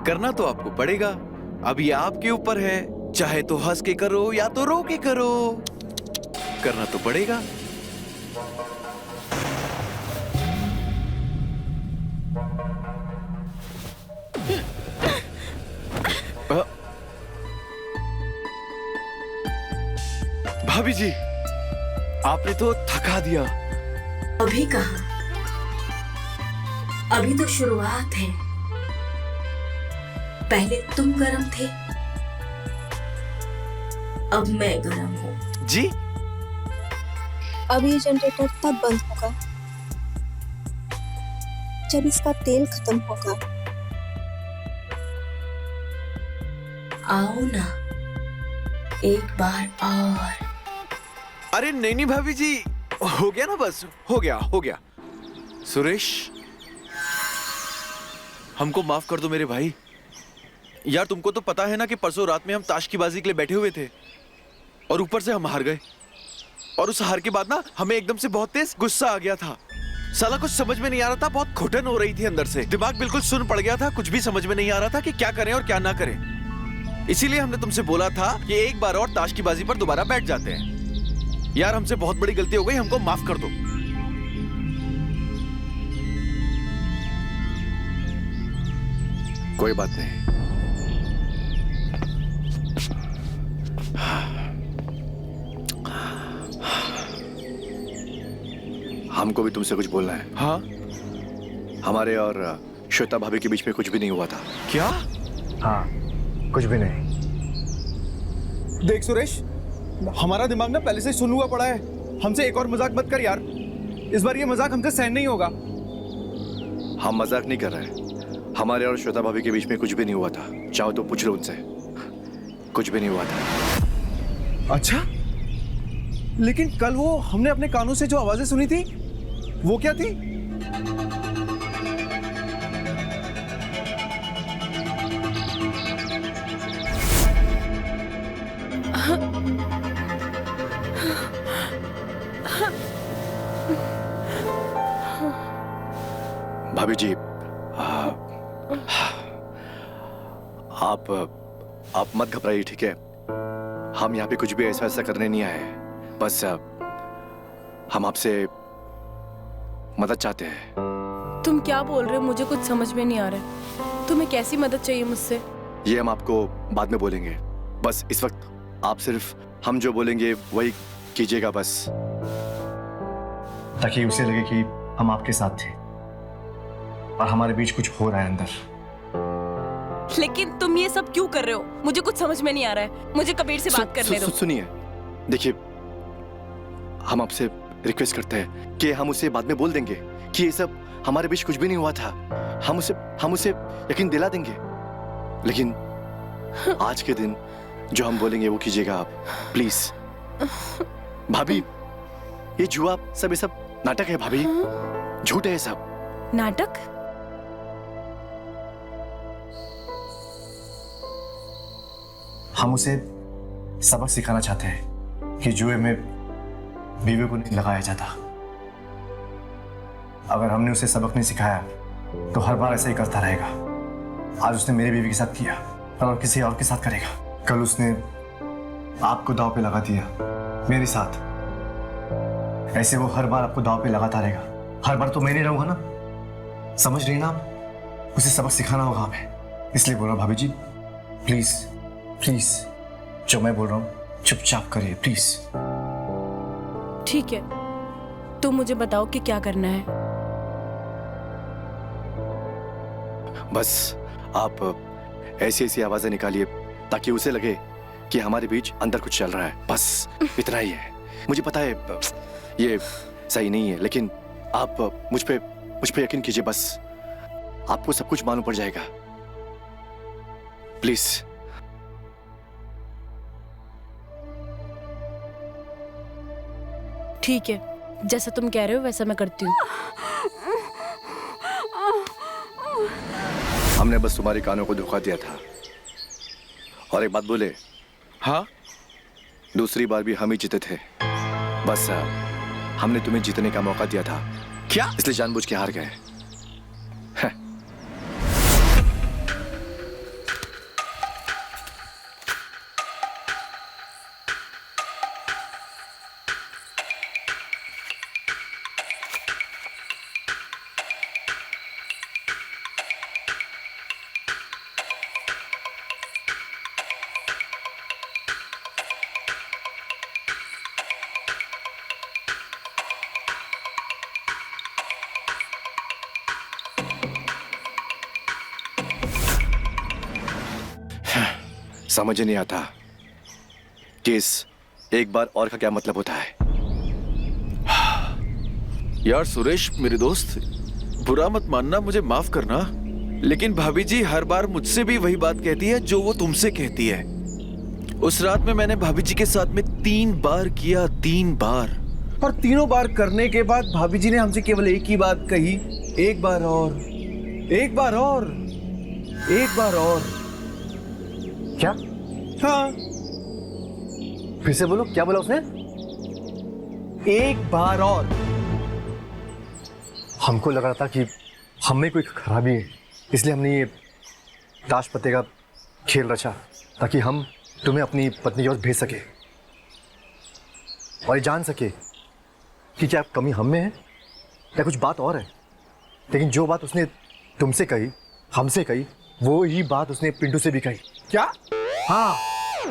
करना तो आपको पड़ेगा। अब ये आपके ऊपर है, चाहे तो हंस के करो या तो रो के करो, करना तो पड़ेगा। भाभी जी, आपने तो थका दिया। अभी कहाँ, अभी तो शुरुआत है। पहले तुम गरम थे, अब मैं गरम हूँ। जी, अब ये जनरेटर तब बंद होगा जब इसका तेल खत्म होगा। आओ ना, एक बार और। अरे नहीं नहीं भाभी जी, हो गया ना, बस हो गया हो गया। सुरेश, हमको माफ कर दो मेरे भाई। यार तुमको तो पता है ना कि परसों रात में हम ताश की बाजी के लिए बैठे हुए थे और ऊपर से हम हार गए। और उस हार के बाद ना हमें एकदम से बहुत तेज गुस्सा आ गया था। साला कुछ समझ में नहीं आ रहा था, बहुत घुटन हो रही थी अंदर से, दिमाग बिल्कुल सुन्न पड़ गया था, कुछ भी समझ में नहीं आ रहा था कि क्या करें और क्या ना करें। इसीलिए हमने तुमसे बोला था कि एक बार और ताश की बाजी पर दोबारा बैठ जाते हैं। यार हमसे बहुत बड़ी गलती हो गई, हमको माफ कर दो। कोई बात नहीं। हमको भी तुमसे कुछ बोलना है। हाँ, हमारे और श्वेता भाभी के बीच में कुछ भी नहीं हुआ था। क्या? हाँ, कुछ भी नहीं। देख सुरेश, हमारा दिमाग ना पहले से सुन हुआ पड़ा है। हमसे एक और मजाक मत कर यार, इस बार ये मजाक हमसे सहन नहीं होगा। हम मजाक नहीं कर रहे। हमारे और श्वेता भाभी के बीच में कुछ भी नहीं हुआ था। चाहो तो पूछ लो उनसे, कुछ भी नहीं हुआ था। अच्छा, लेकिन कल वो हमने अपने कानों से जो आवाजें सुनी थी वो क्या थी? भाभी जी, आप मत घबराइए, ठीक है? हम यहाँ पे कुछ भी ऐसा करने नहीं आए। बस हम आपसे मदद चाहते हैं। तुम क्या बोल रहे हो? मुझे कुछ समझ में नहीं आ रहा है। तुम्हें कैसी मदद चाहिए मुझसे? ये हम आपको बाद में बोलेंगे। बस इस वक्त आप सिर्फ हम जो बोलेंगे वही कीजिएगा, बस ताकि उसे लगे कि हम आपके साथ थे और हमारे बीच कुछ हो रहा है अंदर। लेकिन तुम ये सब क्यों कर रहे हो? मुझे कुछ समझ में नहीं आ रहा है। मुझे कबीर से बात करने दो। सुनिए, देखिए, हम आपसे रिक्वेस्ट करते हैं कि हम उसे बाद में बोल देंगे कि ये सब हमारे बीच कुछ भी नहीं हुआ था। हम उसे यकीन दिला देंगे। लेकिन आज के दिन जो हम बोलेंगे वो कीजिएगा आप, प्लीज। भाभी, ये जुआ सब ये सब नाटक है भाभी, झूठ है ये सब। नाटक? हम उसे सबक सिखाना चाहते हैं कि जुए में बीवी को नहीं लगाया जाता। अगर हमने उसे सबक नहीं सिखाया तो हर बार ऐसा ही करता रहेगा। आज उसने मेरी बीवी के साथ किया, कल और किसी और के साथ करेगा। कल उसने आपको दांव पे लगा दिया मेरे साथ, ऐसे वो हर बार आपको दांव पे लगाता रहेगा। हर बार तो मैं नहीं रहूंगा ना, समझ रही ना आप? उसे सबक सिखाना होगा हमें। इसलिए बोल रहा हूं भाभी जी, प्लीज प्लीज, जो मैं बोल रहा हूं चुपचाप करिए प्लीज। ठीक है, तुम मुझे बताओ कि क्या करना है। बस आप ऐसी ऐसी आवाजें निकालिए ताकि उसे लगे कि हमारे बीच अंदर कुछ चल रहा है। बस इतना ही है। मुझे पता है ये सही नहीं है, लेकिन आप मुझ पे यकीन कीजिए। बस आपको सब कुछ मालूम पड़ जाएगा। प्लीज। ठीक है, जैसा तुम कह रहे हो वैसा मैं करती हूँ। हमने बस तुम्हारी कानों को धोखा दिया था। और एक बात बोले, हाँ दूसरी बार भी हम ही जीते थे। बस हमने तुम्हें जीतने का मौका दिया था, क्या? इसलिए जानबूझ के हार गए। समझ ही नहीं आता कि इस एक बार और का क्या मतलब होता है। यार सुरेश मेरे दोस्त, बुरा मत मानना, मुझे माफ करना, लेकिन भाभी जी हर बार मुझसे भी वही बात कहती है जो वो तुमसे कहती है। उस रात में मैंने भाभी जी के साथ में 3 बार किया, 3 बार। और तीनों बार करने के बाद भाभी जी ने हमसे केवल एक ही बात कही, एक बार और, एक बार और, एक बार और। क्या? हाँ, फिर से बोलो, क्या बोला उसने? एक बार और। हमको लग रहा था कि हम में कोई खराबी है, इसलिए हमने ये ताश पत्ते का खेल रचा ताकि हम तुम्हें अपनी पत्नी की ओर भेज सके और ये जान सके कि क्या कमी हम में है या कुछ बात और है। लेकिन जो बात उसने तुमसे कही, हमसे कही, वो ही बात उसने पिंटू से भी कही। क्या? हाँ,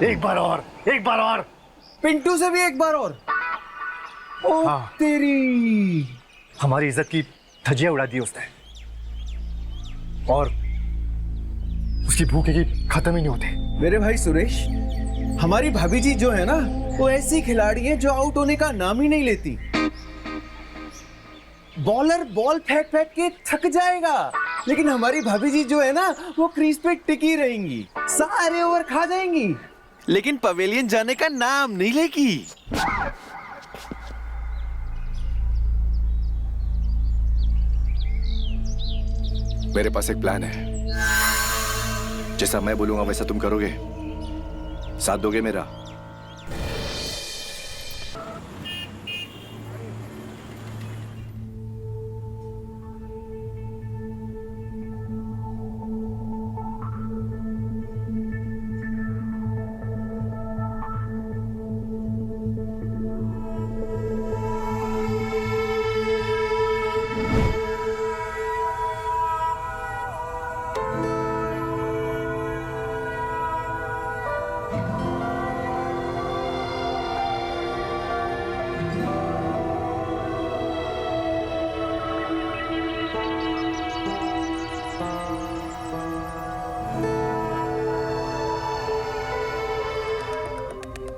एक बार और, एक बार और। पिंटू से भी एक बार और? ओ हाँ। तेरी! हमारी इज्जत की धज्जियां उड़ा दी उसने और उसकी भूख की खत्म ही नहीं होते। मेरे भाई सुरेश, हमारी भाभी जी जो है ना, वो ऐसी खिलाड़ी है जो आउट होने का नाम ही नहीं लेती। बॉलर बॉल फेंक फेंक के थक जाएगा, लेकिन हमारी भाभी जी जो है ना, वो क्रीज पे टिकी रहेंगी, सारे ओवर खा जाएंगी, लेकिन पवेलियन जाने का नाम नहीं लेगी। मेरे पास एक प्लान है। जैसा मैं बोलूंगा वैसा तुम करोगे, साथ दोगे मेरा?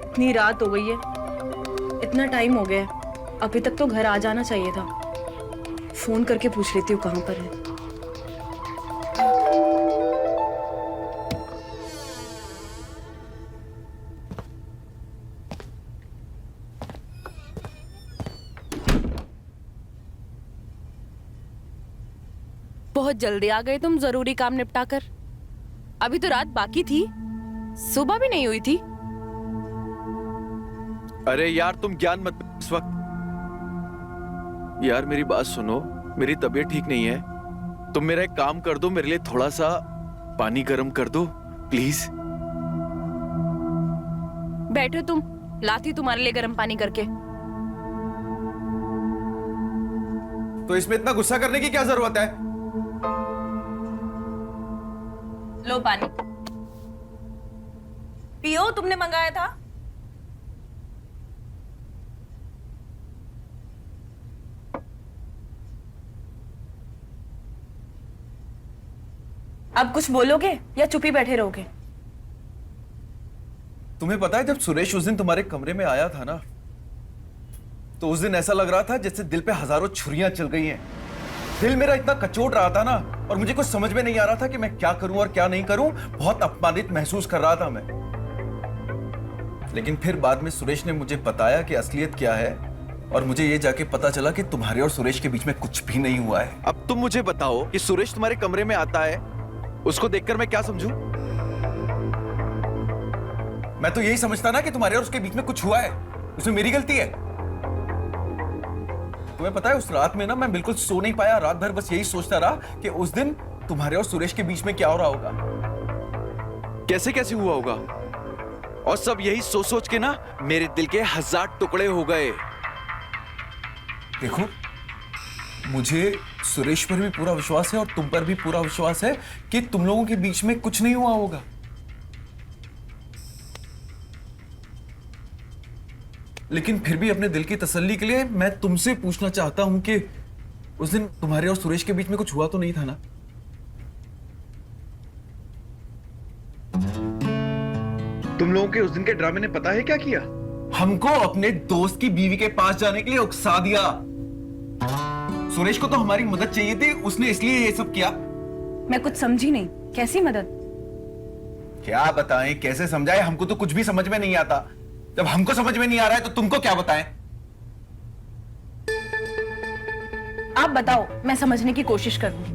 इतनी रात हो गई है, इतना टाइम हो गया है, अभी तक तो घर आ जाना चाहिए था। फोन करके पूछ लेती हूँ कहाँ पर है। बहुत जल्दी आ गए तुम जरूरी काम निपटा कर। अभी तो रात बाकी थी, सुबह भी नहीं हुई थी। अरे यार तुम ज्ञान मत इस वक्त। यार मेरी बात सुनो, मेरी तबीयत ठीक नहीं है, तुम मेरा एक काम कर दो, मेरे लिए थोड़ा सा पानी गर्म कर दो प्लीज। बैठो तुम, लाती तुम्हारे लिए गर्म पानी करके। तो इसमें इतना गुस्सा करने की क्या जरूरत है? लो पानी पियो, तुमने मंगाया था। अब कुछ बोलोगे या चुप ही बैठे रहोगे? तुम्हें पता है, जब सुरेश उस दिन तुम्हारे कमरे में आया था ना, तो उस दिन ऐसा लग रहा था जैसे दिल पे हजारों छुरियां चल गई हैं। दिल मेरा इतना कचोट रहा था ना, और मुझे कुछ समझ में नहीं आ रहा था कि मैं क्या करूं और क्या नहीं करूं। बहुत अपमानित महसूस कर रहा था मैं। लेकिन फिर बाद में सुरेश ने मुझे बताया कि असलियत क्या है, और मुझे ये जाके पता चला कि तुम्हारे और सुरेश के बीच में कुछ भी नहीं हुआ है। अब तुम मुझे बताओ कि सुरेश तुम्हारे कमरे में आता है, उसको देखकर मैं क्या समझूं? मैं तो यही समझता ना कि तुम्हारे और उसके बीच में कुछ हुआ है, उसमें मेरी गलती है। तुम्हें पता है उस रात में ना मैं बिल्कुल सो नहीं पाया, रात भर बस यही सोचता रहा कि उस दिन तुम्हारे और सुरेश के बीच में क्या हो रहा होगा। कैसे कैसे हुआ होगा? और सब यही सोच सोच के ना मेरे दिल के 1000 टुकड़े हो गए। देखो, मुझे सुरेश पर भी पूरा विश्वास है और तुम पर भी पूरा विश्वास है कि तुम लोगों के बीच में कुछ नहीं हुआ होगा। लेकिन फिर भी अपने दिल की तसल्ली के लिए मैं तुमसे पूछना चाहता हूं कि उस दिन तुम्हारे और सुरेश के बीच में कुछ हुआ तो नहीं था ना? तुम लोगों के उस दिन के ड्रामे ने पता है क्या किया? हमको अपने दोस्त की बीवी के पास जाने के लिए उकसा दिया। सुरेश को तो हमारी मदद चाहिए थी, उसने इसलिए ये सब किया। मैं कुछ समझी नहीं, कैसी मदद? क्या बताएं, कैसे समझाएं? हमको तो कुछ भी समझ में नहीं आता। जब हमको समझ में नहीं आ रहा है तो तुमको क्या बताएं? आप बताओ, मैं समझने की कोशिश करूंगी।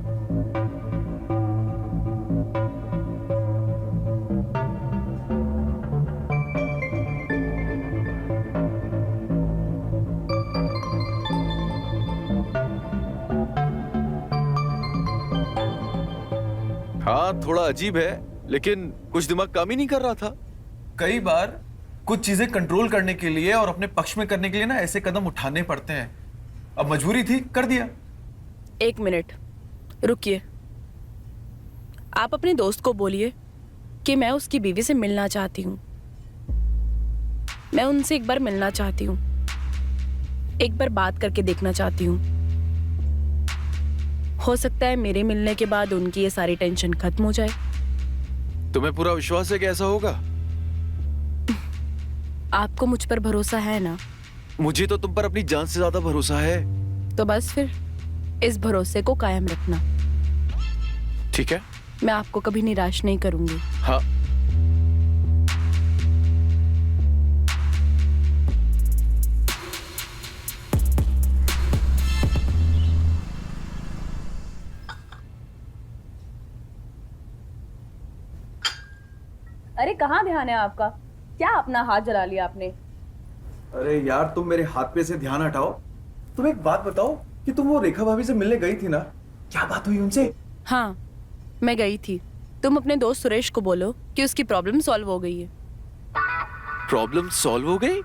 हाँ, थोड़ा अजीब है, लेकिन कुछ दिमाग काम ही नहीं कर रहा था। कई बार कुछ चीजें कंट्रोल करने के लिए और अपने पक्ष में करने के लिए ना ऐसे कदम उठाने पड़ते हैं। अब मजबूरी थी, कर दिया। 1 मिनट रुकिए। आप अपने दोस्त को बोलिए कि मैं उसकी बीवी से मिलना चाहती हूँ। मैं उनसे एक बार मिलना चाहती हूँ, एक बार बात करके देखना चाहती हूँ। हो सकता है मेरे मिलने के बाद उनकी ये सारी टेंशन खत्म हो जाए। तुम्हें पूरा विश्वास है कि ऐसा होगा? आपको मुझ पर भरोसा है ना? मुझे तो तुम पर अपनी जान से ज्यादा भरोसा है। तो बस फिर इस भरोसे को कायम रखना। ठीक है, मैं आपको कभी निराश नहीं करूंगी। हाँ। अरे कहाँ ध्यान है आपका? क्या अपना हाथ जला लिया आपने? अरे यार, तुम मेरे हाथ पे से ध्यान हटाओ। तुम एक बात बताओ कि तुम वो रेखा भाभी से मिलने गई थी ना, क्या बात हुई उनसे? हाँ, मैं गई थी। तुम अपने दोस्त सुरेश को बोलो कि उसकी प्रॉब्लम सॉल्व हो गई है। प्रॉब्लम सॉल्व हो गई?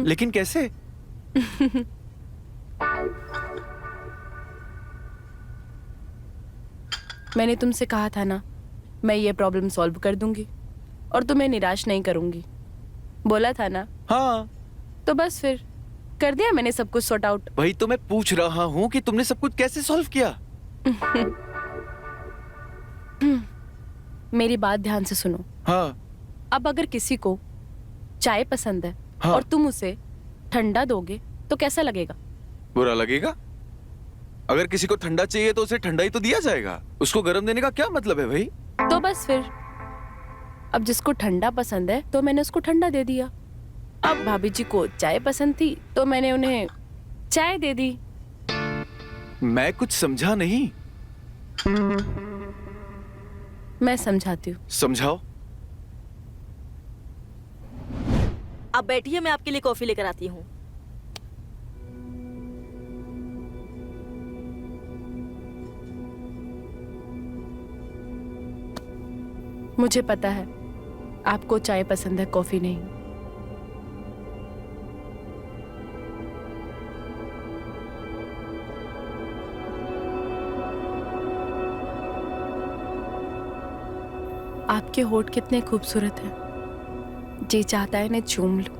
लेकिन कैसे? मैंने तुमसे कहा था ना, मैं ये प्रॉब्लम सॉल्व कर दूंगी और तुम्हें निराश नहीं करूंगी। बोला था ना? हाँ। तो बस फिर कर दिया मैंने सब कुछ सॉर्ट आउट। वही तो मैं पूछ रहा हूँ कि तुमने सब कुछ कैसे सॉल्व किया? मेरी बात ध्यान से सुनो। हाँ। अब अगर किसी को चाय पसंद है, हाँ। और तुम उसे ठंडा दोगे तो कैसा लगेगा? बुरा लगेगा। अगर किसी को ठंडा चाहिए तो उसे ठंडा ही तो दिया जाएगा। उसको गर्म देने का क्या मतलब है भाई? तो बस फिर अब जिसको ठंडा पसंद है तो मैंने उसको ठंडा दे दिया। अब भाभी जी को चाय पसंद थी तो मैंने उन्हें चाय दे दी। मैं कुछ समझा नहीं। मैं समझाती हूँ। समझाओ। आप बैठिए, मैं आपके लिए कॉफी लेकर आती हूँ। मुझे पता है आपको चाय पसंद है, कॉफी नहीं। आपके होठ कितने खूबसूरत हैं। जी चाहता है इन्हें चूम लूं।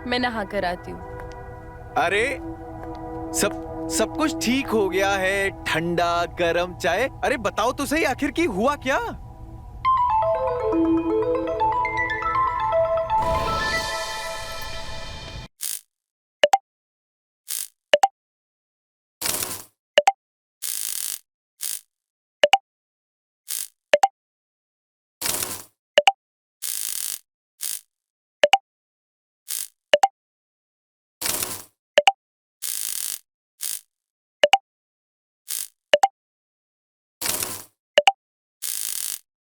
मैं नहा कर आती हूँ। अरे सब कुछ ठीक हो गया है। ठंडा गरम चाय। अरे बताओ तो सही, आखिर की हुआ क्या?